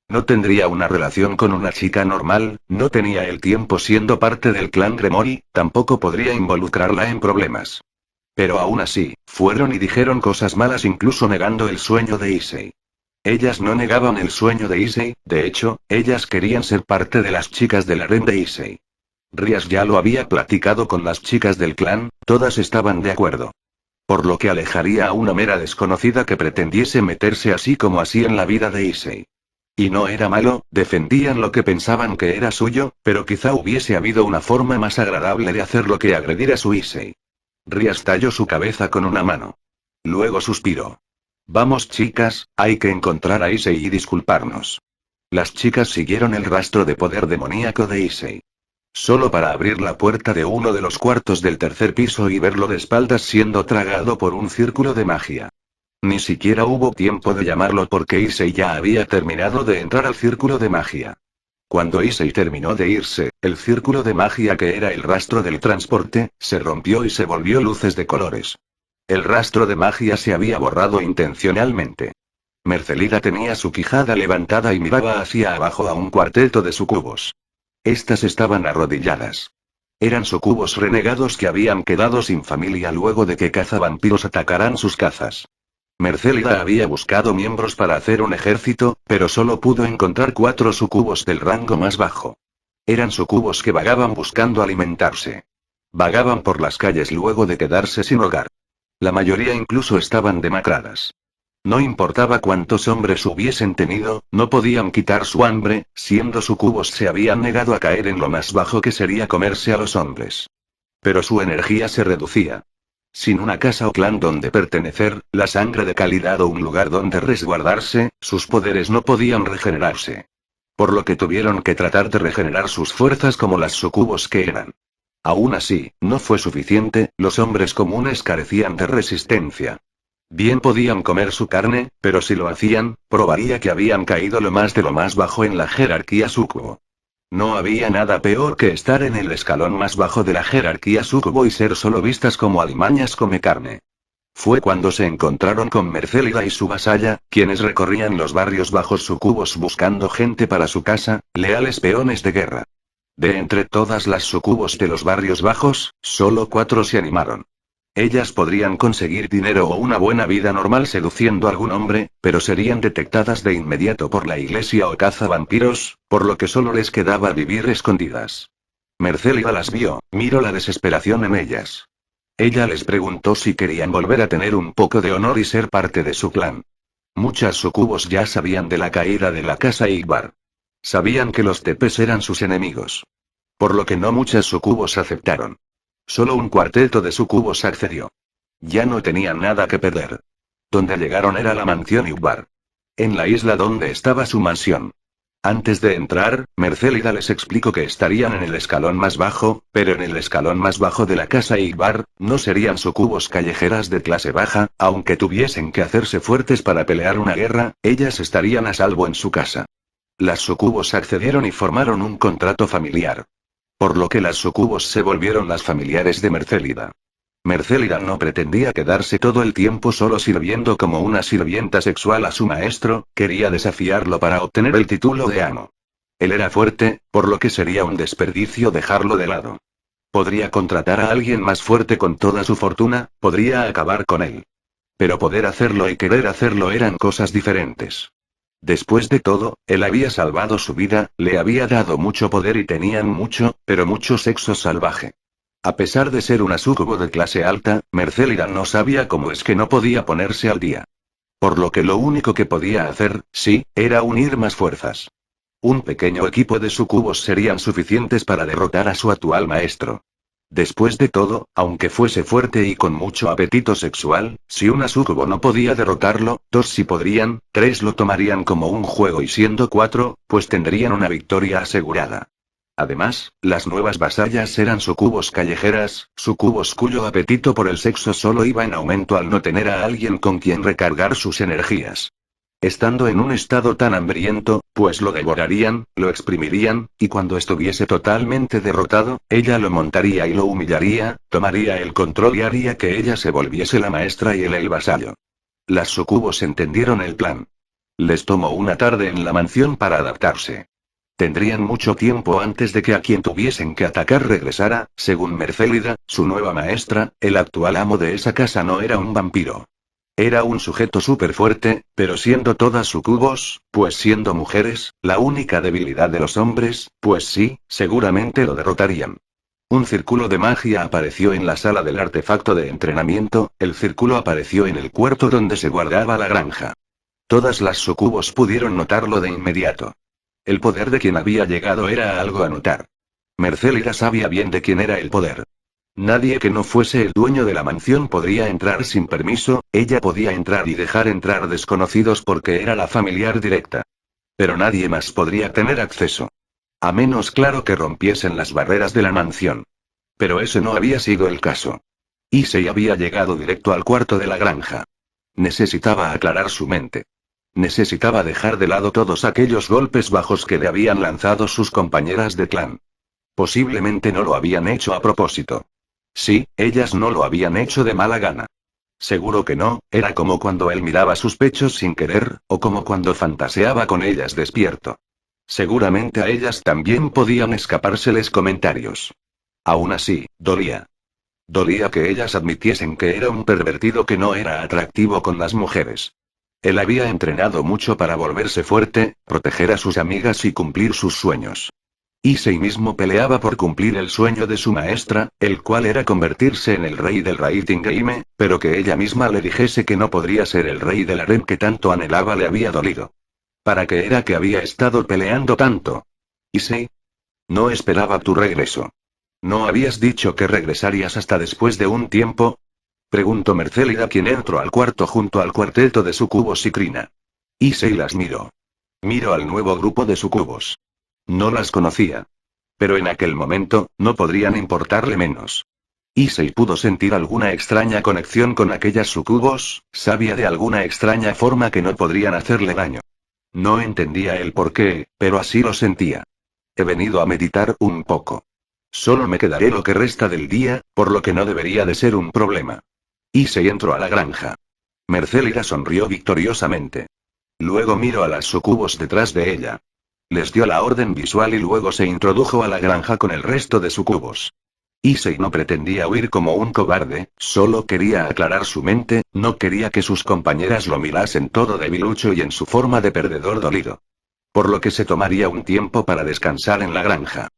No tendría una relación con una chica normal, no tenía el tiempo siendo parte del clan Gremori, tampoco podría involucrarla en problemas. Pero aún así, fueron y dijeron cosas malas incluso negando el sueño de Issei. Ellas no negaban el sueño de Issei, de hecho, ellas querían ser parte de las chicas del harem de Issei. Rías ya lo había platicado con las chicas del clan, todas estaban de acuerdo. Por lo que alejaría a una mera desconocida que pretendiese meterse así como así en la vida de Issei. Y no era malo, defendían lo que pensaban que era suyo, pero quizá hubiese habido una forma más agradable de hacerlo que agredir a su Issei. Rías talló su cabeza con una mano. Luego suspiró. Vamos chicas, hay que encontrar a Issei y disculparnos. Las chicas siguieron el rastro de poder demoníaco de Issei. Solo para abrir la puerta de uno de los cuartos del tercer piso y verlo de espaldas siendo tragado por un círculo de magia. Ni siquiera hubo tiempo de llamarlo porque Issei ya había terminado de entrar al círculo de magia. Cuando Issei terminó de irse, el círculo de magia que era el rastro del transporte, se rompió y se volvió luces de colores. El rastro de magia se había borrado intencionalmente. Mercelida tenía su quijada levantada y miraba hacia abajo a un cuarteto de sucubos. Estas estaban arrodilladas. Eran sucubos renegados que habían quedado sin familia luego de que cazavampiros atacaran sus cazas. Mercelida había buscado miembros para hacer un ejército, pero solo pudo encontrar 4 sucubos del rango más bajo. Eran sucubos que vagaban buscando alimentarse. Vagaban por las calles luego de quedarse sin hogar. La mayoría incluso estaban demacradas. No importaba cuántos hombres hubiesen tenido, no podían quitar su hambre, siendo sucubos se habían negado a caer en lo más bajo que sería comerse a los hombres. Pero su energía se reducía. Sin una casa o clan donde pertenecer, la sangre de calidad o un lugar donde resguardarse, sus poderes no podían regenerarse. Por lo que tuvieron que tratar de regenerar sus fuerzas como las sucubos que eran. Aún así, no fue suficiente, los hombres comunes carecían de resistencia. Bien podían comer su carne, pero si lo hacían, probaría que habían caído lo más de lo más bajo en la jerarquía sucubo. No había nada peor que estar en el escalón más bajo de la jerarquía sucubo y ser solo vistas como alimañas come carne. Fue cuando se encontraron con Mercélida y su vasalla, quienes recorrían los barrios bajos sucubos buscando gente para su casa, leales peones de guerra. De entre todas las sucubos de los barrios bajos, solo 4 se animaron. Ellas podrían conseguir dinero o una buena vida normal seduciendo a algún hombre, pero serían detectadas de inmediato por la iglesia o cazavampiros, por lo que solo les quedaba vivir escondidas. Mercélida las vio, miró la desesperación en ellas. Ella les preguntó si querían volver a tener un poco de honor y ser parte de su clan. Muchas sucubos ya sabían de la caída de la casa Igbar. Sabían que los tepes eran sus enemigos. Por lo que no muchas sucubos aceptaron. Solo un cuarteto de sucubos accedió. Ya no tenían nada que perder. Donde llegaron era la mansión Igbar. En la isla donde estaba su mansión. Antes de entrar, Mercélida les explicó que estarían en el escalón más bajo, pero en el escalón más bajo de la casa Igbar, no serían sucubos callejeras de clase baja, aunque tuviesen que hacerse fuertes para pelear una guerra, ellas estarían a salvo en su casa. Las sucubos accedieron y formaron un contrato familiar. Por lo que las sucubos se volvieron las familiares de Mercélida. Mercélida no pretendía quedarse todo el tiempo solo sirviendo como una sirvienta sexual a su maestro, quería desafiarlo para obtener el título de amo. Él era fuerte, por lo que sería un desperdicio dejarlo de lado. Podría contratar a alguien más fuerte con toda su fortuna, podría acabar con él. Pero poder hacerlo y querer hacerlo eran cosas diferentes. Después de todo, él había salvado su vida, le había dado mucho poder y tenían mucho, pero mucho sexo salvaje. A pesar de ser una sucubo de clase alta, Mercélida no sabía cómo es que no podía ponerse al día. Por lo que lo único que podía hacer, sí, era unir más fuerzas. Un pequeño equipo de sucubos serían suficientes para derrotar a su actual maestro. Después de todo, aunque fuese fuerte y con mucho apetito sexual, si una sucubo no podía derrotarlo, 2 sí podrían, 3 lo tomarían como un juego y siendo 4, pues tendrían una victoria asegurada. Además, las nuevas vasallas eran sucubos callejeras, sucubos cuyo apetito por el sexo solo iba en aumento al no tener a alguien con quien recargar sus energías. Estando en un estado tan hambriento, pues lo devorarían, lo exprimirían, y cuando estuviese totalmente derrotado, ella lo montaría y lo humillaría, tomaría el control y haría que ella se volviese la maestra y él el vasallo. Las sucubos entendieron el plan. Les tomó una tarde en la mansión para adaptarse. Tendrían mucho tiempo antes de que a quien tuviesen que atacar regresara, según Mercélida, su nueva maestra, el actual amo de esa casa no era un vampiro. Era un sujeto súper fuerte, pero siendo todas sucubos, pues siendo mujeres, la única debilidad de los hombres, pues sí, seguramente lo derrotarían. Un círculo de magia apareció en la sala del artefacto de entrenamiento, el círculo apareció en el cuarto donde se guardaba la granja. Todas las sucubos pudieron notarlo de inmediato. El poder de quien había llegado era algo a notar. Mercélida sabía bien de quién era el poder. Nadie que no fuese el dueño de la mansión podría entrar sin permiso, ella podía entrar y dejar entrar desconocidos porque era la familiar directa. Pero nadie más podría tener acceso. A menos claro que rompiesen las barreras de la mansión. Pero ese no había sido el caso. Issei había llegado directo al cuarto de la granja. Necesitaba aclarar su mente. Necesitaba dejar de lado todos aquellos golpes bajos que le habían lanzado sus compañeras de clan. Posiblemente no lo habían hecho a propósito. Sí, ellas no lo habían hecho de mala gana. Seguro que no, era como cuando él miraba sus pechos sin querer, o como cuando fantaseaba con ellas despierto. Seguramente a ellas también podían escapárseles comentarios. Aún así, dolía. Dolía que ellas admitiesen que era un pervertido que no era atractivo con las mujeres. Él había entrenado mucho para volverse fuerte, proteger a sus amigas y cumplir sus sueños. Issei mismo peleaba por cumplir el sueño de su maestra, el cual era convertirse en el rey del Raiden Game, pero que ella misma le dijese que no podría ser el rey del harem que tanto anhelaba le había dolido. ¿Para qué era que había estado peleando tanto? Issei. No esperaba tu regreso. ¿No habías dicho que regresarías hasta después de un tiempo? Preguntó Mercélida, quien entró al cuarto junto al cuarteto de sucubos y Krina. Issei las miró. Miró al nuevo grupo de sucubos. No las conocía. Pero en aquel momento, no podrían importarle menos. Issei pudo sentir alguna extraña conexión con aquellas sucubos, sabía de alguna extraña forma que no podrían hacerle daño. No entendía el por qué, pero así lo sentía. He venido a meditar un poco. Solo me quedaré lo que resta del día, por lo que no debería de ser un problema. Issei entró a la granja. Mercélida sonrió victoriosamente. Luego miró a las sucubos detrás de ella. Les dio la orden visual y luego se introdujo a la granja con el resto de sucubos. Issei no pretendía huir como un cobarde, solo quería aclarar su mente, no quería que sus compañeras lo mirasen todo debilucho y en su forma de perdedor dolido. Por lo que se tomaría un tiempo para descansar en la granja.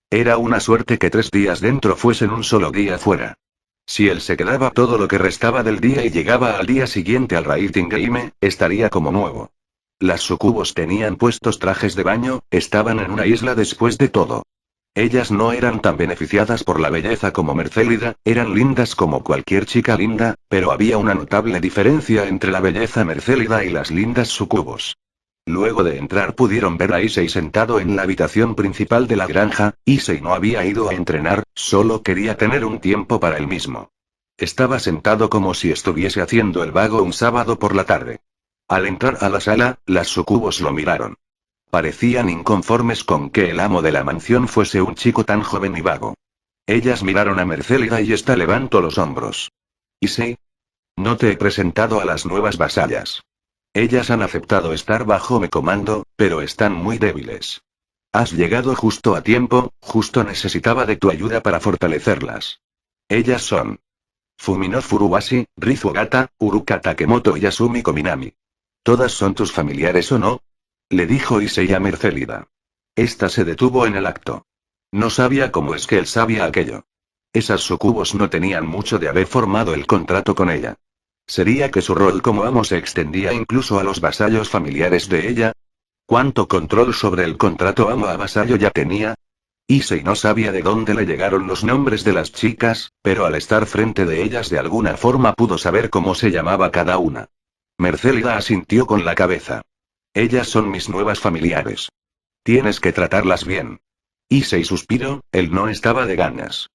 Era una suerte que 3 días dentro fuesen un solo día fuera. Si él se quedaba todo lo que restaba del día y llegaba al día siguiente al Raiding Game, estaría como nuevo. Las sucubos tenían puestos trajes de baño, estaban en una isla después de todo. Ellas no eran tan beneficiadas por la belleza como Mercélida, eran lindas como cualquier chica linda, pero había una notable diferencia entre la belleza Mercélida y las lindas sucubos. Luego de entrar pudieron ver a Issei sentado en la habitación principal de la granja. Issei no había ido a entrenar, solo quería tener un tiempo para él mismo. Estaba sentado como si estuviese haciendo el vago un sábado por la tarde. Al entrar a la sala, las sucubos lo miraron. Parecían inconformes con que el amo de la mansión fuese un chico tan joven y vago. Ellas miraron a Mercélida y ésta levantó los hombros. Issei, no te he presentado a las nuevas vasallas. Ellas han aceptado estar bajo mi comando, pero están muy débiles. Has llegado justo a tiempo, justo necesitaba de tu ayuda para fortalecerlas. Ellas son Fumino Furuwashi, Rizu Ogata, Uruka Takemoto y Yasumi Kominami. ¿Todas son tus familiares o no? Le dijo Issei a Mercélida. Esta se detuvo en el acto. No sabía cómo es que él sabía aquello. Esas sucubos no tenían mucho de haber formado el contrato con ella. ¿Sería que su rol como amo se extendía incluso a los vasallos familiares de ella? ¿Cuánto control sobre el contrato amo a vasallo ya tenía? Issei no sabía de dónde le llegaron los nombres de las chicas, pero al estar frente de ellas de alguna forma pudo saber cómo se llamaba cada una. Mercélida asintió con la cabeza. Ellas son mis nuevas familiares. Tienes que tratarlas bien. Issei suspiró, él no estaba de ganas.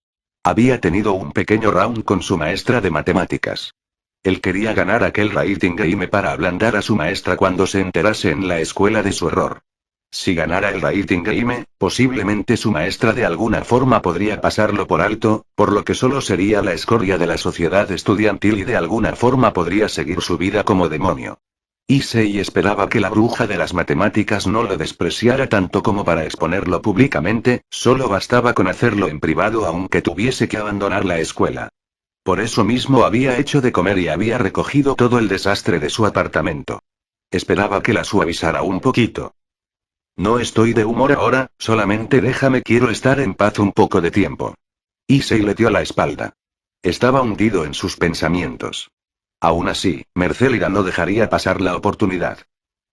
Había tenido un pequeño round con su maestra de matemáticas. Él quería ganar aquel Raiding Game para ablandar a su maestra cuando se enterase en la escuela de su error. Si ganara el Raiding Game, posiblemente su maestra de alguna forma podría pasarlo por alto, por lo que solo sería la escoria de la sociedad estudiantil y de alguna forma podría seguir su vida como demonio. Issei esperaba que la bruja de las matemáticas no lo despreciara tanto como para exponerlo públicamente, solo bastaba con hacerlo en privado aunque tuviese que abandonar la escuela. Por eso mismo había hecho de comer y había recogido todo el desastre de su apartamento. Esperaba que la suavizara un poquito. No estoy de humor ahora, solamente quiero estar en paz un poco de tiempo. Issei le dio la espalda. Estaba hundido en sus pensamientos. Aún así, Mercélida no dejaría pasar la oportunidad.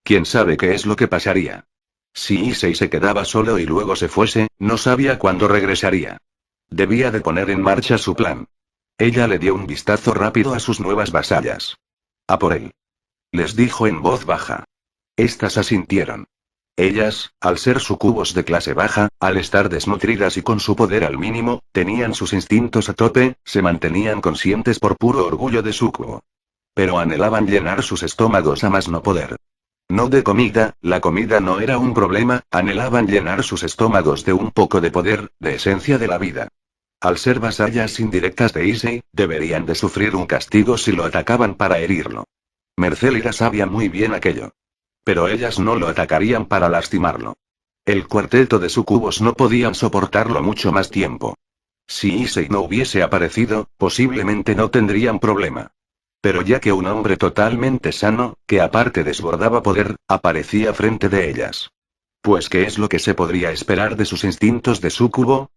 ¿Quién sabe qué es lo que pasaría? Si Issei se quedaba solo y luego se fuese, no sabía cuándo regresaría. Debía de poner en marcha su plan. Ella le dio un vistazo rápido a sus nuevas vasallas. A por él. Les dijo en voz baja. Estas asintieron. Ellas, al ser sucubos de clase baja, al estar desnutridas y con su poder al mínimo, tenían sus instintos a tope, se mantenían conscientes por puro orgullo de sucubo. Pero anhelaban llenar sus estómagos a más no poder. No de comida, la comida no era un problema, anhelaban llenar sus estómagos de un poco de poder, de esencia de la vida. Al ser vasallas indirectas de Issei, deberían de sufrir un castigo si lo atacaban para herirlo. Mercélida sabía muy bien aquello. Pero ellas no lo atacarían para lastimarlo. El cuarteto de sucubos no podían soportarlo mucho más tiempo. Si Issei no hubiese aparecido, posiblemente no tendrían problema. Pero ya que un hombre totalmente sano, que aparte desbordaba poder, aparecía frente de ellas. Pues ¿qué es lo que se podría esperar de sus instintos de súcubo?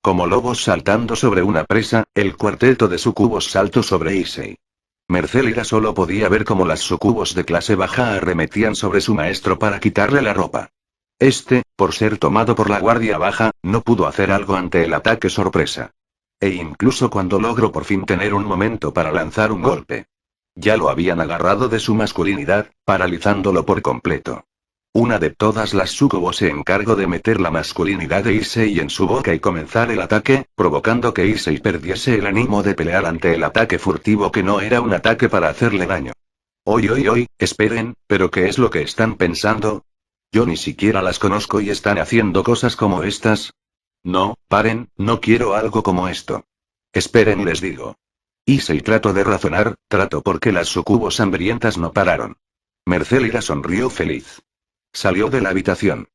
Como lobos saltando sobre una presa, el cuarteto de sucubos saltó sobre Issei. Mercélida solo podía ver cómo las sucubos de clase baja arremetían sobre su maestro para quitarle la ropa. Por ser tomado por la guardia baja, no pudo hacer algo ante el ataque sorpresa. E incluso cuando logró por fin tener un momento para lanzar un golpe. Ya lo habían agarrado de su masculinidad, paralizándolo por completo. Una de todas las sucubos se encargó de meter la masculinidad de Issei en su boca y comenzar el ataque, provocando que Issei perdiese el ánimo de pelear ante el ataque furtivo que no era un ataque para hacerle daño. Oy, esperen, ¿pero qué es lo que están pensando? Yo ni siquiera las conozco y están haciendo cosas como estas. No, paren, no quiero algo como esto. Esperen, les digo. Issei trató de razonar, porque las sucubos hambrientas no pararon. Mercélida sonrió feliz. Salió de la habitación.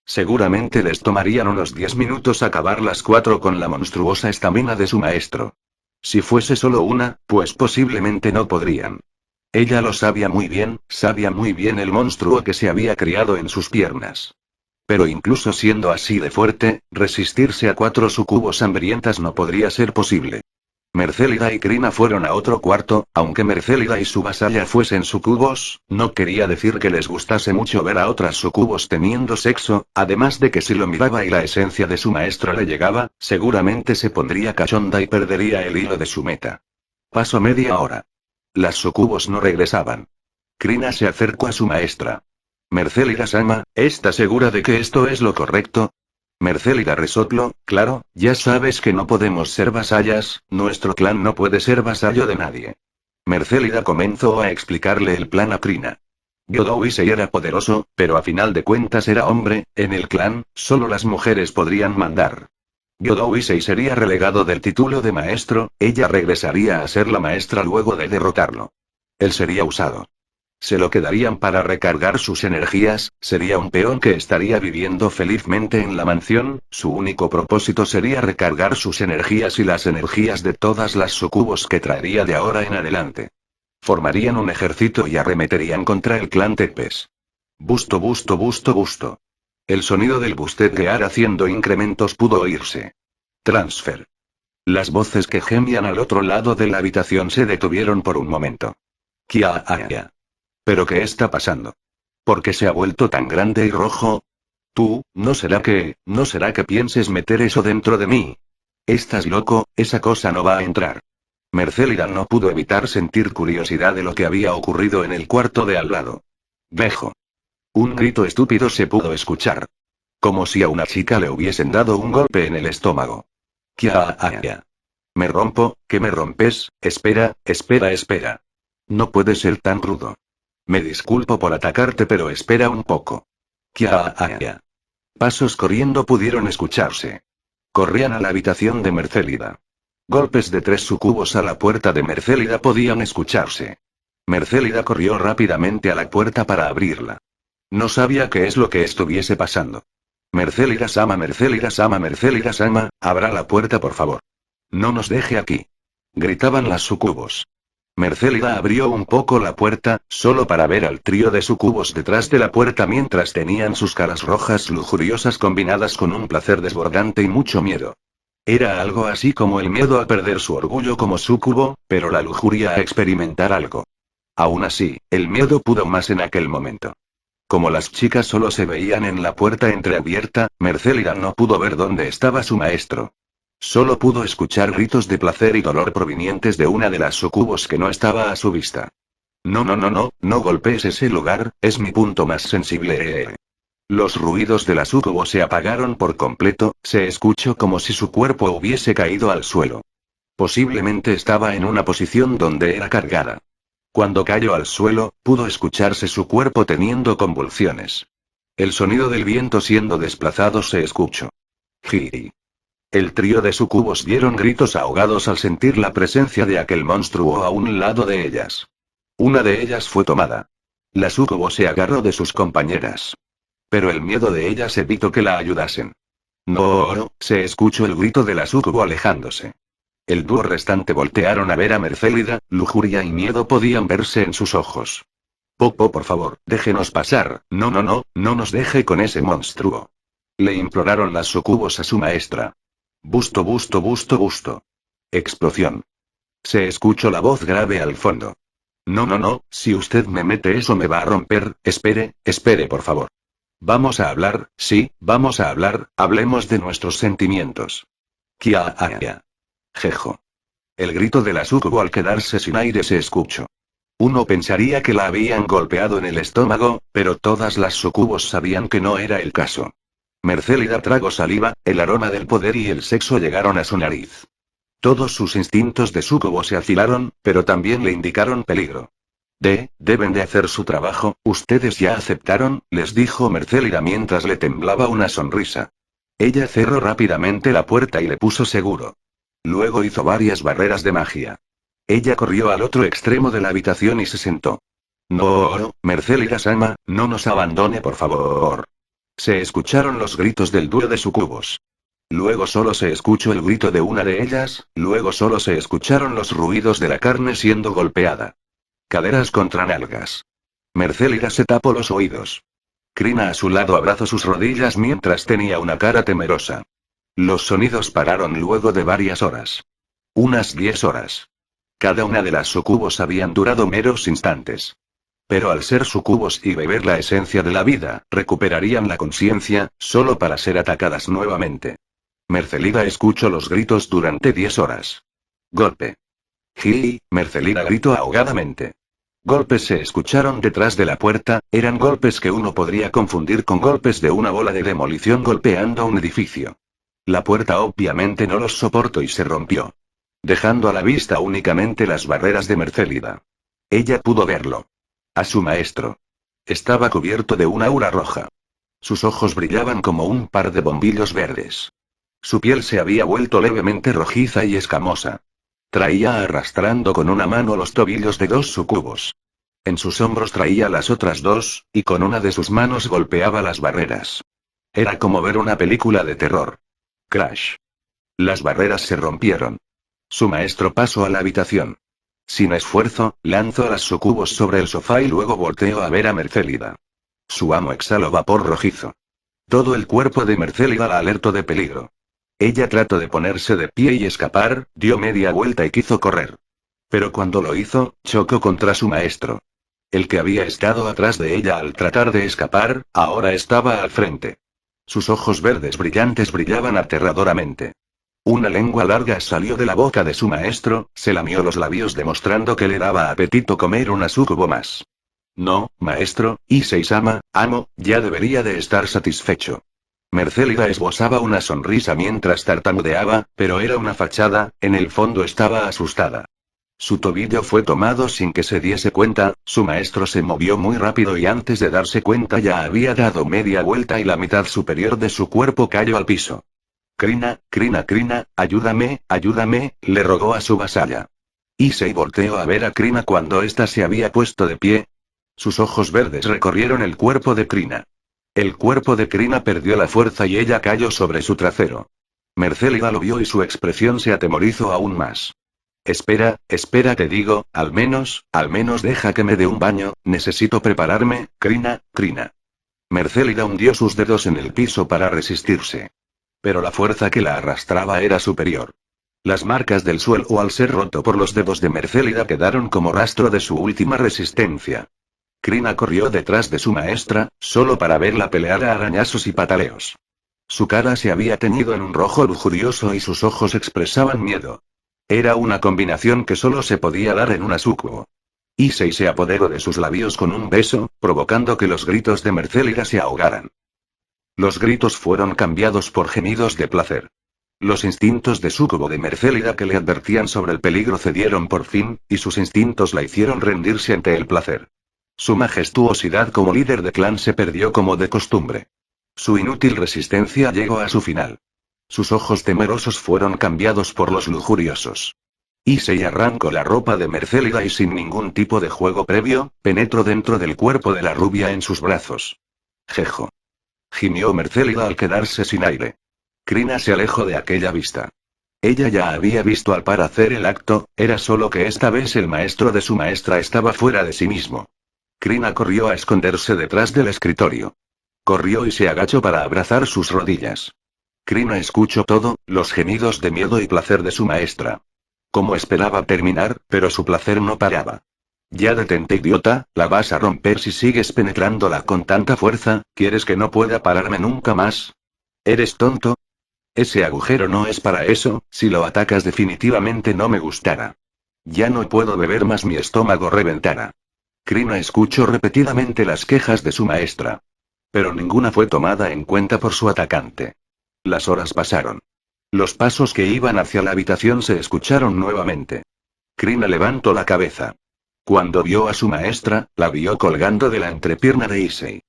Seguramente les tomarían unos 10 minutos acabar las 4 con la monstruosa estamina de su maestro. Si fuese solo una, pues posiblemente no podrían. Ella lo sabía muy bien el monstruo que se había criado en sus piernas. Pero incluso siendo así de fuerte, resistirse a 4 sucubos hambrientas no podría ser posible. Mercélida y Krina fueron a otro cuarto, aunque Mercélida y su vasalla fuesen sucubos, no quería decir que les gustase mucho ver a otras sucubos teniendo sexo, además de que si lo miraba y la esencia de su maestro le llegaba, seguramente se pondría cachonda y perdería el hilo de su meta. Pasó media hora. Las sucubos no regresaban. Krina se acercó a su maestra. Mercélida-sama, ¿está segura de que esto es lo correcto? Mercélida resopló, claro, ya sabes que no podemos ser vasallas, nuestro clan no puede ser vasallo de nadie. Mercélida comenzó a explicarle el plan a Krina. Gyodou Issei era poderoso, pero a final de cuentas era hombre, en el clan, solo las mujeres podrían mandar. Gyodou Issei sería relegado del título de maestro, ella regresaría a ser la maestra luego de derrotarlo. Él sería usado. Se lo quedarían para recargar sus energías, sería un peón que estaría viviendo felizmente en la mansión, su único propósito sería recargar sus energías y las energías de todas las sucubos que traería de ahora en adelante. Formarían un ejército y arremeterían contra el clan Tepes. Busto. El sonido del bustetear haciendo incrementos pudo oírse. Transfer. Las voces que gemían al otro lado de la habitación se detuvieron por un momento. Kia. ¿Pero qué está pasando? ¿Por qué se ha vuelto tan grande y rojo? Tú, ¿no será que pienses meter eso dentro de mí? ¿Estás loco? Esa cosa no va a entrar. Mercélida no pudo evitar sentir curiosidad de lo que había ocurrido en el cuarto de al lado. Vejo. Un grito estúpido se pudo escuchar. Como si a una chica le hubiesen dado un golpe en el estómago. Kia. Me rompo, ¿qué me rompes? Espera. No puede ser tan rudo. Me disculpo por atacarte, pero espera un poco. Kia. Pasos corriendo pudieron escucharse. Corrían a la habitación de Mercélida. Golpes de 3 sucubos a la puerta de Mercélida podían escucharse. Mercélida corrió rápidamente a la puerta para abrirla. No sabía qué es lo que estuviese pasando. Mercélida-sama, abra la puerta por favor. No nos deje aquí. Gritaban las sucubos. Mercélida abrió un poco la puerta, solo para ver al trío de sucubos detrás de la puerta mientras tenían sus caras rojas lujuriosas combinadas con un placer desbordante y mucho miedo. Era algo así como el miedo a perder su orgullo como sucubo, pero la lujuria a experimentar algo. Aún así, el miedo pudo más en aquel momento. Como las chicas solo se veían en la puerta entreabierta, Mercélida no pudo ver dónde estaba su maestro. Solo pudo escuchar gritos de placer y dolor provenientes de una de las sucubos que no estaba a su vista. No golpees ese lugar, es mi punto más sensible. Los ruidos de la sucubo se apagaron por completo, se escuchó como si su cuerpo hubiese caído al suelo. Posiblemente estaba en una posición donde era cargada. Cuando cayó al suelo, pudo escucharse su cuerpo teniendo convulsiones. El sonido del viento siendo desplazado se escuchó. Giri. El trío de sucubos dieron gritos ahogados al sentir la presencia de aquel monstruo a un lado de ellas. Una de ellas fue tomada. La sucubo se agarró de sus compañeras. Pero el miedo de ellas evitó que la ayudasen. No, se escuchó el grito de la sucubo alejándose. El dúo restante voltearon a ver a Mercélida, lujuria y miedo podían verse en sus ojos. Popo, por favor, déjenos pasar, no nos deje con ese monstruo. Le imploraron las sucubos a su maestra. Busto. Explosión. Se escuchó la voz grave al fondo. No, si usted me mete eso me va a romper, espere, por favor. Vamos a hablar, sí, vamos a hablar, hablemos de nuestros sentimientos. Kia. Jejo. El grito de la sucubo al quedarse sin aire se escuchó. Uno pensaría que la habían golpeado en el estómago, pero todas las sucubos sabían que no era el caso. Mercélida tragó saliva, el aroma del poder y el sexo llegaron a su nariz. Todos sus instintos de sucubo se afilaron, pero también le indicaron peligro. Deben de hacer su trabajo, ustedes ya aceptaron, les dijo Mercélida mientras le temblaba una sonrisa. Ella cerró rápidamente la puerta y le puso seguro. Luego hizo varias barreras de magia. Ella corrió al otro extremo de la habitación y se sentó. No, Mercélida-sama, no nos abandone por favor. Se escucharon los gritos del dúo de sucubos. Luego solo se escuchó el grito de una de ellas, luego solo se escucharon los ruidos de la carne siendo golpeada. Caderas contra nalgas. Mercélida se tapó los oídos. Krina a su lado abrazó sus rodillas mientras tenía una cara temerosa. Los sonidos pararon luego de varias horas. Unas 10 horas. Cada una de las sucubos habían durado meros instantes. Pero al ser sucubos y beber la esencia de la vida, recuperarían la conciencia, solo para ser atacadas nuevamente. Mercélida escuchó los gritos durante 10 horas. Golpe. Mercélida gritó ahogadamente. Golpes se escucharon detrás de la puerta, eran golpes que uno podría confundir con golpes de una bola de demolición golpeando un edificio. La puerta obviamente no los soportó y se rompió, dejando a la vista únicamente las barreras de Mercélida. Ella pudo verlo. A su maestro. Estaba cubierto de un aura roja. Sus ojos brillaban como un par de bombillos verdes. Su piel se había vuelto levemente rojiza y escamosa. Traía arrastrando con una mano los tobillos de 2 sucubos. En sus hombros traía las otras 2, y con una de sus manos golpeaba las barreras. Era como ver una película de terror. Crash. Las barreras se rompieron. Su maestro pasó a la habitación. Sin esfuerzo, lanzó a las sucubos sobre el sofá y luego volteó a ver a Mercélida. Su amo exhaló vapor rojizo. Todo el cuerpo de Mercélida la alertó de peligro. Ella trató de ponerse de pie y escapar, dio media vuelta y quiso correr. Pero cuando lo hizo, chocó contra su maestro. El que había estado atrás de ella al tratar de escapar, ahora estaba al frente. Sus ojos verdes brillantes brillaban aterradoramente. Una lengua larga salió de la boca de su maestro, se lamió los labios demostrando que le daba apetito comer una sucubo más. No, maestro, Issei-sama, amo, ya debería de estar satisfecho. Mercélida esbozaba una sonrisa mientras tartamudeaba, pero era una fachada, en el fondo estaba asustada. Su tobillo fue tomado sin que se diese cuenta, su maestro se movió muy rápido y antes de darse cuenta ya había dado media vuelta y la mitad superior de su cuerpo cayó al piso. Krina, ayúdame, le rogó a su vasalla. Issei volteó a ver a Krina cuando ésta se había puesto de pie. Sus ojos verdes recorrieron el cuerpo de Krina. El cuerpo de Krina perdió la fuerza y ella cayó sobre su trasero. Mercélida lo vio y su expresión se atemorizó aún más. Espera, te digo, al menos deja que me dé un baño, necesito prepararme, Krina. Mercélida hundió sus dedos en el piso para resistirse. Pero la fuerza que la arrastraba era superior. Las marcas del suelo al ser roto por los dedos de Mercélida quedaron como rastro de su última resistencia. Krina corrió detrás de su maestra, solo para verla pelear a arañazos y pataleos. Su cara se había teñido en un rojo lujurioso y sus ojos expresaban miedo. Era una combinación que solo se podía dar en una sucubo. Issei se apoderó de sus labios con un beso, provocando que los gritos de Mercélida se ahogaran. Los gritos fueron cambiados por gemidos de placer. Los instintos de sucubo de Mercélida que le advertían sobre el peligro cedieron por fin, y sus instintos la hicieron rendirse ante el placer. Su majestuosidad como líder de clan se perdió como de costumbre. Su inútil resistencia llegó a su final. Sus ojos temerosos fueron cambiados por los lujuriosos. Issei arrancó la ropa de Mercélida y sin ningún tipo de juego previo, penetró dentro del cuerpo de la rubia en sus brazos. Jejo. Gimió Mercélida al quedarse sin aire. Krina se alejó de aquella vista. Ella ya había visto al par hacer el acto, era solo que esta vez el maestro de su maestra estaba fuera de sí mismo. Krina corrió a esconderse detrás del escritorio. Corrió y se agachó para abrazar sus rodillas. Krina escuchó todo, los gemidos de miedo y placer de su maestra. Como esperaba terminar, pero su placer no paraba. Ya detente, idiota, la vas a romper si sigues penetrándola con tanta fuerza. ¿Quieres que no pueda pararme nunca más? ¿Eres tonto? Ese agujero no es para eso, si lo atacas definitivamente no me gustará. Ya no puedo beber más, mi estómago reventará. Krina escuchó repetidamente las quejas de su maestra. Pero ninguna fue tomada en cuenta por su atacante. Las horas pasaron. Los pasos que iban hacia la habitación se escucharon nuevamente. Krina levantó la cabeza. Cuando vio a su maestra, la vio colgando de la entrepierna de Issei.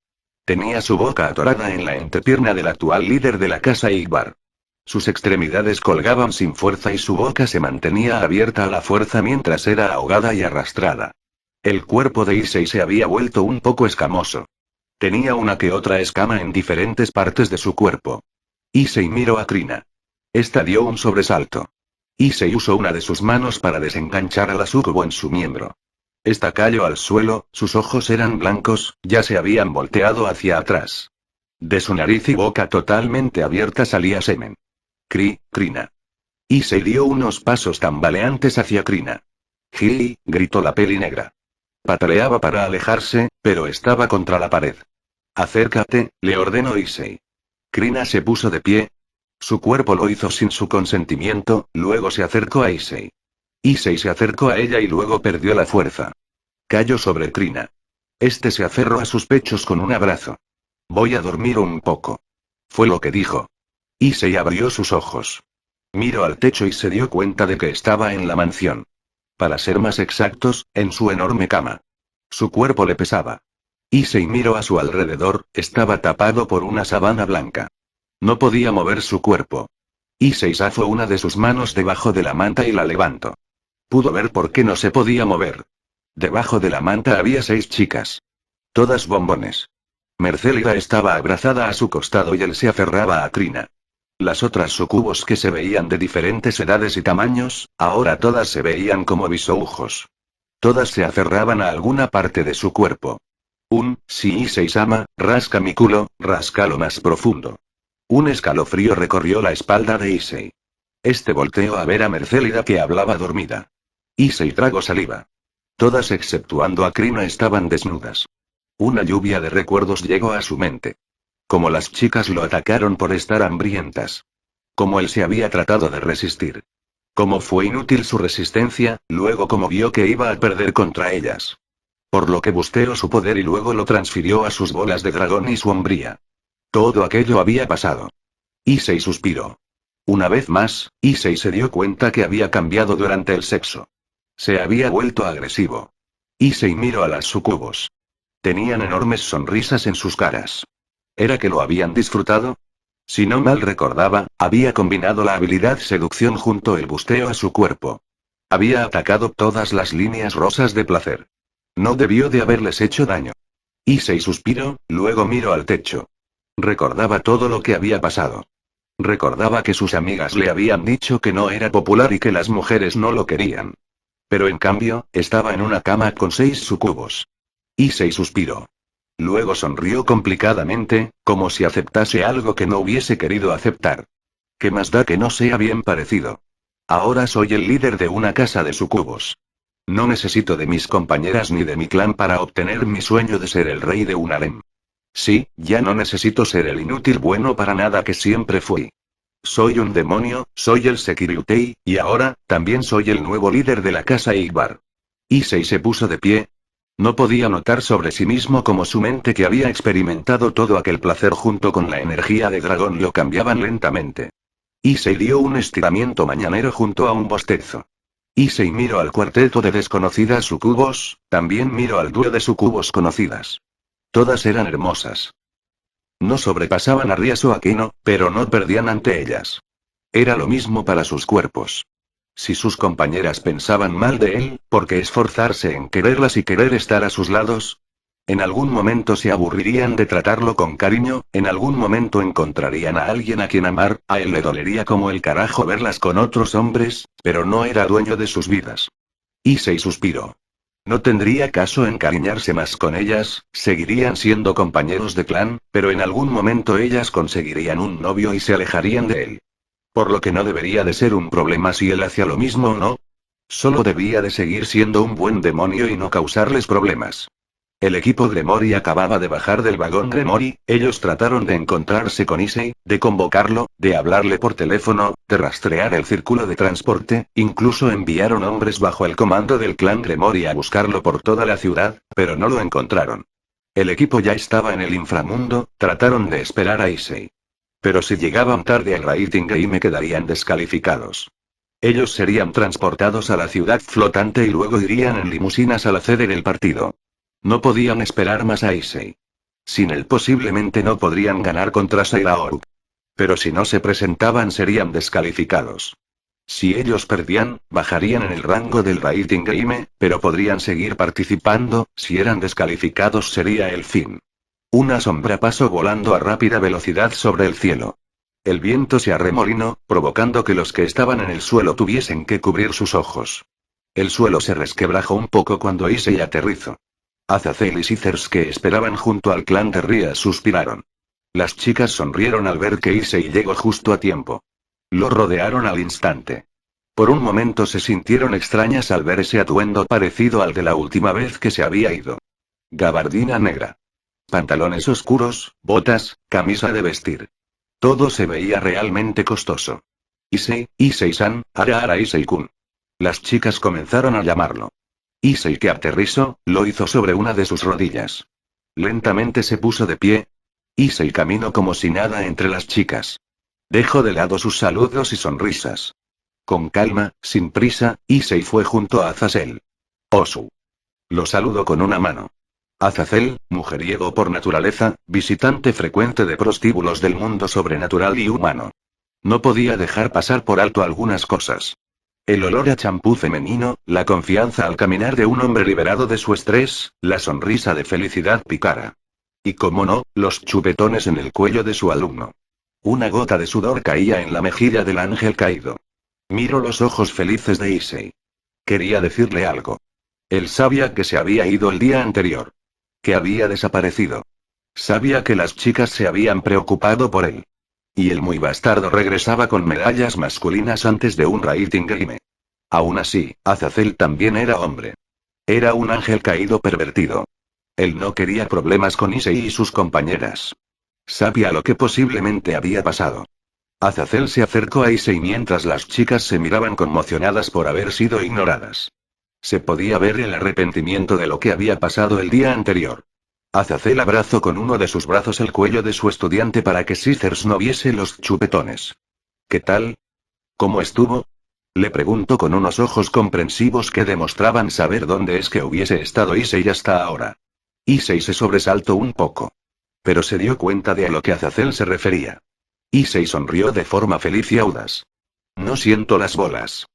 Tenía su boca atorada en la entrepierna del actual líder de la casa Igbar. Sus extremidades colgaban sin fuerza y su boca se mantenía abierta a la fuerza mientras era ahogada y arrastrada. El cuerpo de Issei se había vuelto un poco escamoso. Tenía una que otra escama en diferentes partes de su cuerpo. Issei miró a Krina. Esta dio un sobresalto. Issei usó una de sus manos para desenganchar a la sucubo en su miembro. Esta cayó al suelo, sus ojos eran blancos, ya se habían volteado hacia atrás. De su nariz y boca totalmente abierta salía semen. Krina. Issei dio unos pasos tambaleantes hacia Krina. ¡Gili! Gritó la peli negra. Pataleaba para alejarse, pero estaba contra la pared. Acércate, le ordenó Issei. Krina se puso de pie. Su cuerpo lo hizo sin su consentimiento, luego se acercó a Issei. Issei se acercó a ella y luego perdió la fuerza. Cayó sobre Krina. Este se aferró a sus pechos con un abrazo. Voy a dormir un poco. Fue lo que dijo. Issei abrió sus ojos. Miró al techo y se dio cuenta de que estaba en la mansión. Para ser más exactos, en su enorme cama. Su cuerpo le pesaba. Issei miró a su alrededor, estaba tapado por una sábana blanca. No podía mover su cuerpo. Issei zafó una de sus manos debajo de la manta y la levantó. Pudo ver por qué no se podía mover. Debajo de la manta había 6 chicas. Todas bombones. Mercélida estaba abrazada a su costado y él se aferraba a Krina. Las otras sucubos que se veían de diferentes edades y tamaños, ahora todas se veían como bisoujos. Todas se aferraban a alguna parte de su cuerpo. Si Issei-sama, rasca mi culo, rascalo más profundo. Un escalofrío recorrió la espalda de Issei. Este volteó a ver a Mercélida que hablaba dormida. Issei tragó saliva. Todas exceptuando a Krina estaban desnudas. Una lluvia de recuerdos llegó a su mente. Como las chicas lo atacaron por estar hambrientas. Como él se había tratado de resistir. Cómo fue inútil su resistencia, luego cómo vio que iba a perder contra ellas. Por lo que busteó su poder y luego lo transfirió a sus bolas de dragón y su hombría. Todo aquello había pasado. Issei suspiró. Una vez más, Issei se dio cuenta que había cambiado durante el sexo. Se había vuelto agresivo. Issei miró a las sucubos. Tenían enormes sonrisas en sus caras. ¿Era que lo habían disfrutado? Si no mal recordaba, había combinado la habilidad seducción junto el busteo a su cuerpo. Había atacado todas las líneas rosas de placer. No debió de haberles hecho daño. Issei suspiró, luego miró al techo. Recordaba todo lo que había pasado. Recordaba que sus amigas le habían dicho que no era popular y que las mujeres no lo querían. Pero en cambio, estaba en una cama con 6 sucubos. Issei suspiró. Luego sonrió complicadamente, como si aceptase algo que no hubiese querido aceptar. ¿Qué más da que no sea bien parecido? Ahora soy el líder de una casa de sucubos. No necesito de mis compañeras ni de mi clan para obtener mi sueño de ser el rey de un harem. Sí, ya no necesito ser el inútil bueno para nada que siempre fui. Soy un demonio, soy el Sekiryutei, y ahora, también soy el nuevo líder de la casa Igbar. Issei se puso de pie. No podía notar sobre sí mismo cómo su mente que había experimentado todo aquel placer junto con la energía de dragón lo cambiaban lentamente. Issei dio un estiramiento mañanero junto a un bostezo. Issei miró al cuarteto de desconocidas sucubos, también miró al dúo de sucubos conocidas. Todas eran hermosas. No sobrepasaban a Riaso Aquino, pero no perdían ante ellas. Era lo mismo para sus cuerpos. Si sus compañeras pensaban mal de él, ¿por qué esforzarse en quererlas y querer estar a sus lados? En algún momento se aburrirían de tratarlo con cariño, en algún momento encontrarían a alguien a quien amar, a él le dolería como el carajo verlas con otros hombres, pero no era dueño de sus vidas. Issei suspiró. No tendría caso encariñarse más con ellas, seguirían siendo compañeros de clan, pero en algún momento ellas conseguirían un novio y se alejarían de él. Por lo que no debería de ser un problema si él hacía lo mismo o no. Solo debía de seguir siendo un buen demonio y no causarles problemas. El equipo Gremory acababa de bajar del vagón Gremory, ellos trataron de encontrarse con Issei, de convocarlo, de hablarle por teléfono, de rastrear el círculo de transporte, incluso enviaron hombres bajo el comando del clan Gremory a buscarlo por toda la ciudad, pero no lo encontraron. El equipo ya estaba en el inframundo, trataron de esperar a Issei. Pero si llegaban tarde al Rating Game quedarían descalificados. Ellos serían transportados a la ciudad flotante y luego irían en limusinas a la sede del partido. No podían esperar más a Issei. Sin él posiblemente no podrían ganar contra Sailor. Pero si no se presentaban serían descalificados. Si ellos perdían, bajarían en el rango del Rating Game, pero podrían seguir participando, si eran descalificados sería el fin. Una sombra pasó volando a rápida velocidad sobre el cielo. El viento se arremolinó, provocando que los que estaban en el suelo tuviesen que cubrir sus ojos. El suelo se resquebrajó un poco cuando Issei aterrizó. Azazel y Scissors que esperaban junto al clan de Ria suspiraron. Las chicas sonrieron al ver que Issei llegó justo a tiempo. Lo rodearon al instante. Por un momento se sintieron extrañas al ver ese atuendo parecido al de la última vez que se había ido. Gabardina negra. Pantalones oscuros, botas, camisa de vestir. Todo se veía realmente costoso. Issei-san, ara Issei-kun. Las chicas comenzaron a llamarlo. Issei que aterrizó, lo hizo sobre una de sus rodillas. Lentamente se puso de pie. Issei caminó como si nada entre las chicas. Dejó de lado sus saludos y sonrisas. Con calma, sin prisa, Issei fue junto a Azazel. Osu. Lo saludó con una mano. Azazel, mujeriego por naturaleza, visitante frecuente de prostíbulos del mundo sobrenatural y humano. No podía dejar pasar por alto algunas cosas. El olor a champú femenino, la confianza al caminar de un hombre liberado de su estrés, la sonrisa de felicidad pícara. Y cómo no, los chupetones en el cuello de su alumno. Una gota de sudor caía en la mejilla del ángel caído. Miró los ojos felices de Issei. Quería decirle algo. Él sabía que se había ido el día anterior. Que había desaparecido. Sabía que las chicas se habían preocupado por él. Y el muy bastardo regresaba con medallas masculinas antes de un Rating Game. Aún así, Azazel también era hombre. Era un ángel caído pervertido. Él no quería problemas con Issei y sus compañeras. Sabía lo que posiblemente había pasado. Azazel se acercó a Issei mientras las chicas se miraban conmocionadas por haber sido ignoradas. Se podía ver el arrepentimiento de lo que había pasado el día anterior. Azazel abrazó con uno de sus brazos el cuello de su estudiante para que Scissors no viese los chupetones. ¿Qué tal? ¿Cómo estuvo? Le preguntó con unos ojos comprensivos que demostraban saber dónde es que hubiese estado Issei hasta ahora. Issei se sobresaltó un poco. Pero se dio cuenta de a lo que Azazel se refería. Issei sonrió de forma feliz y audaz. No siento las bolas.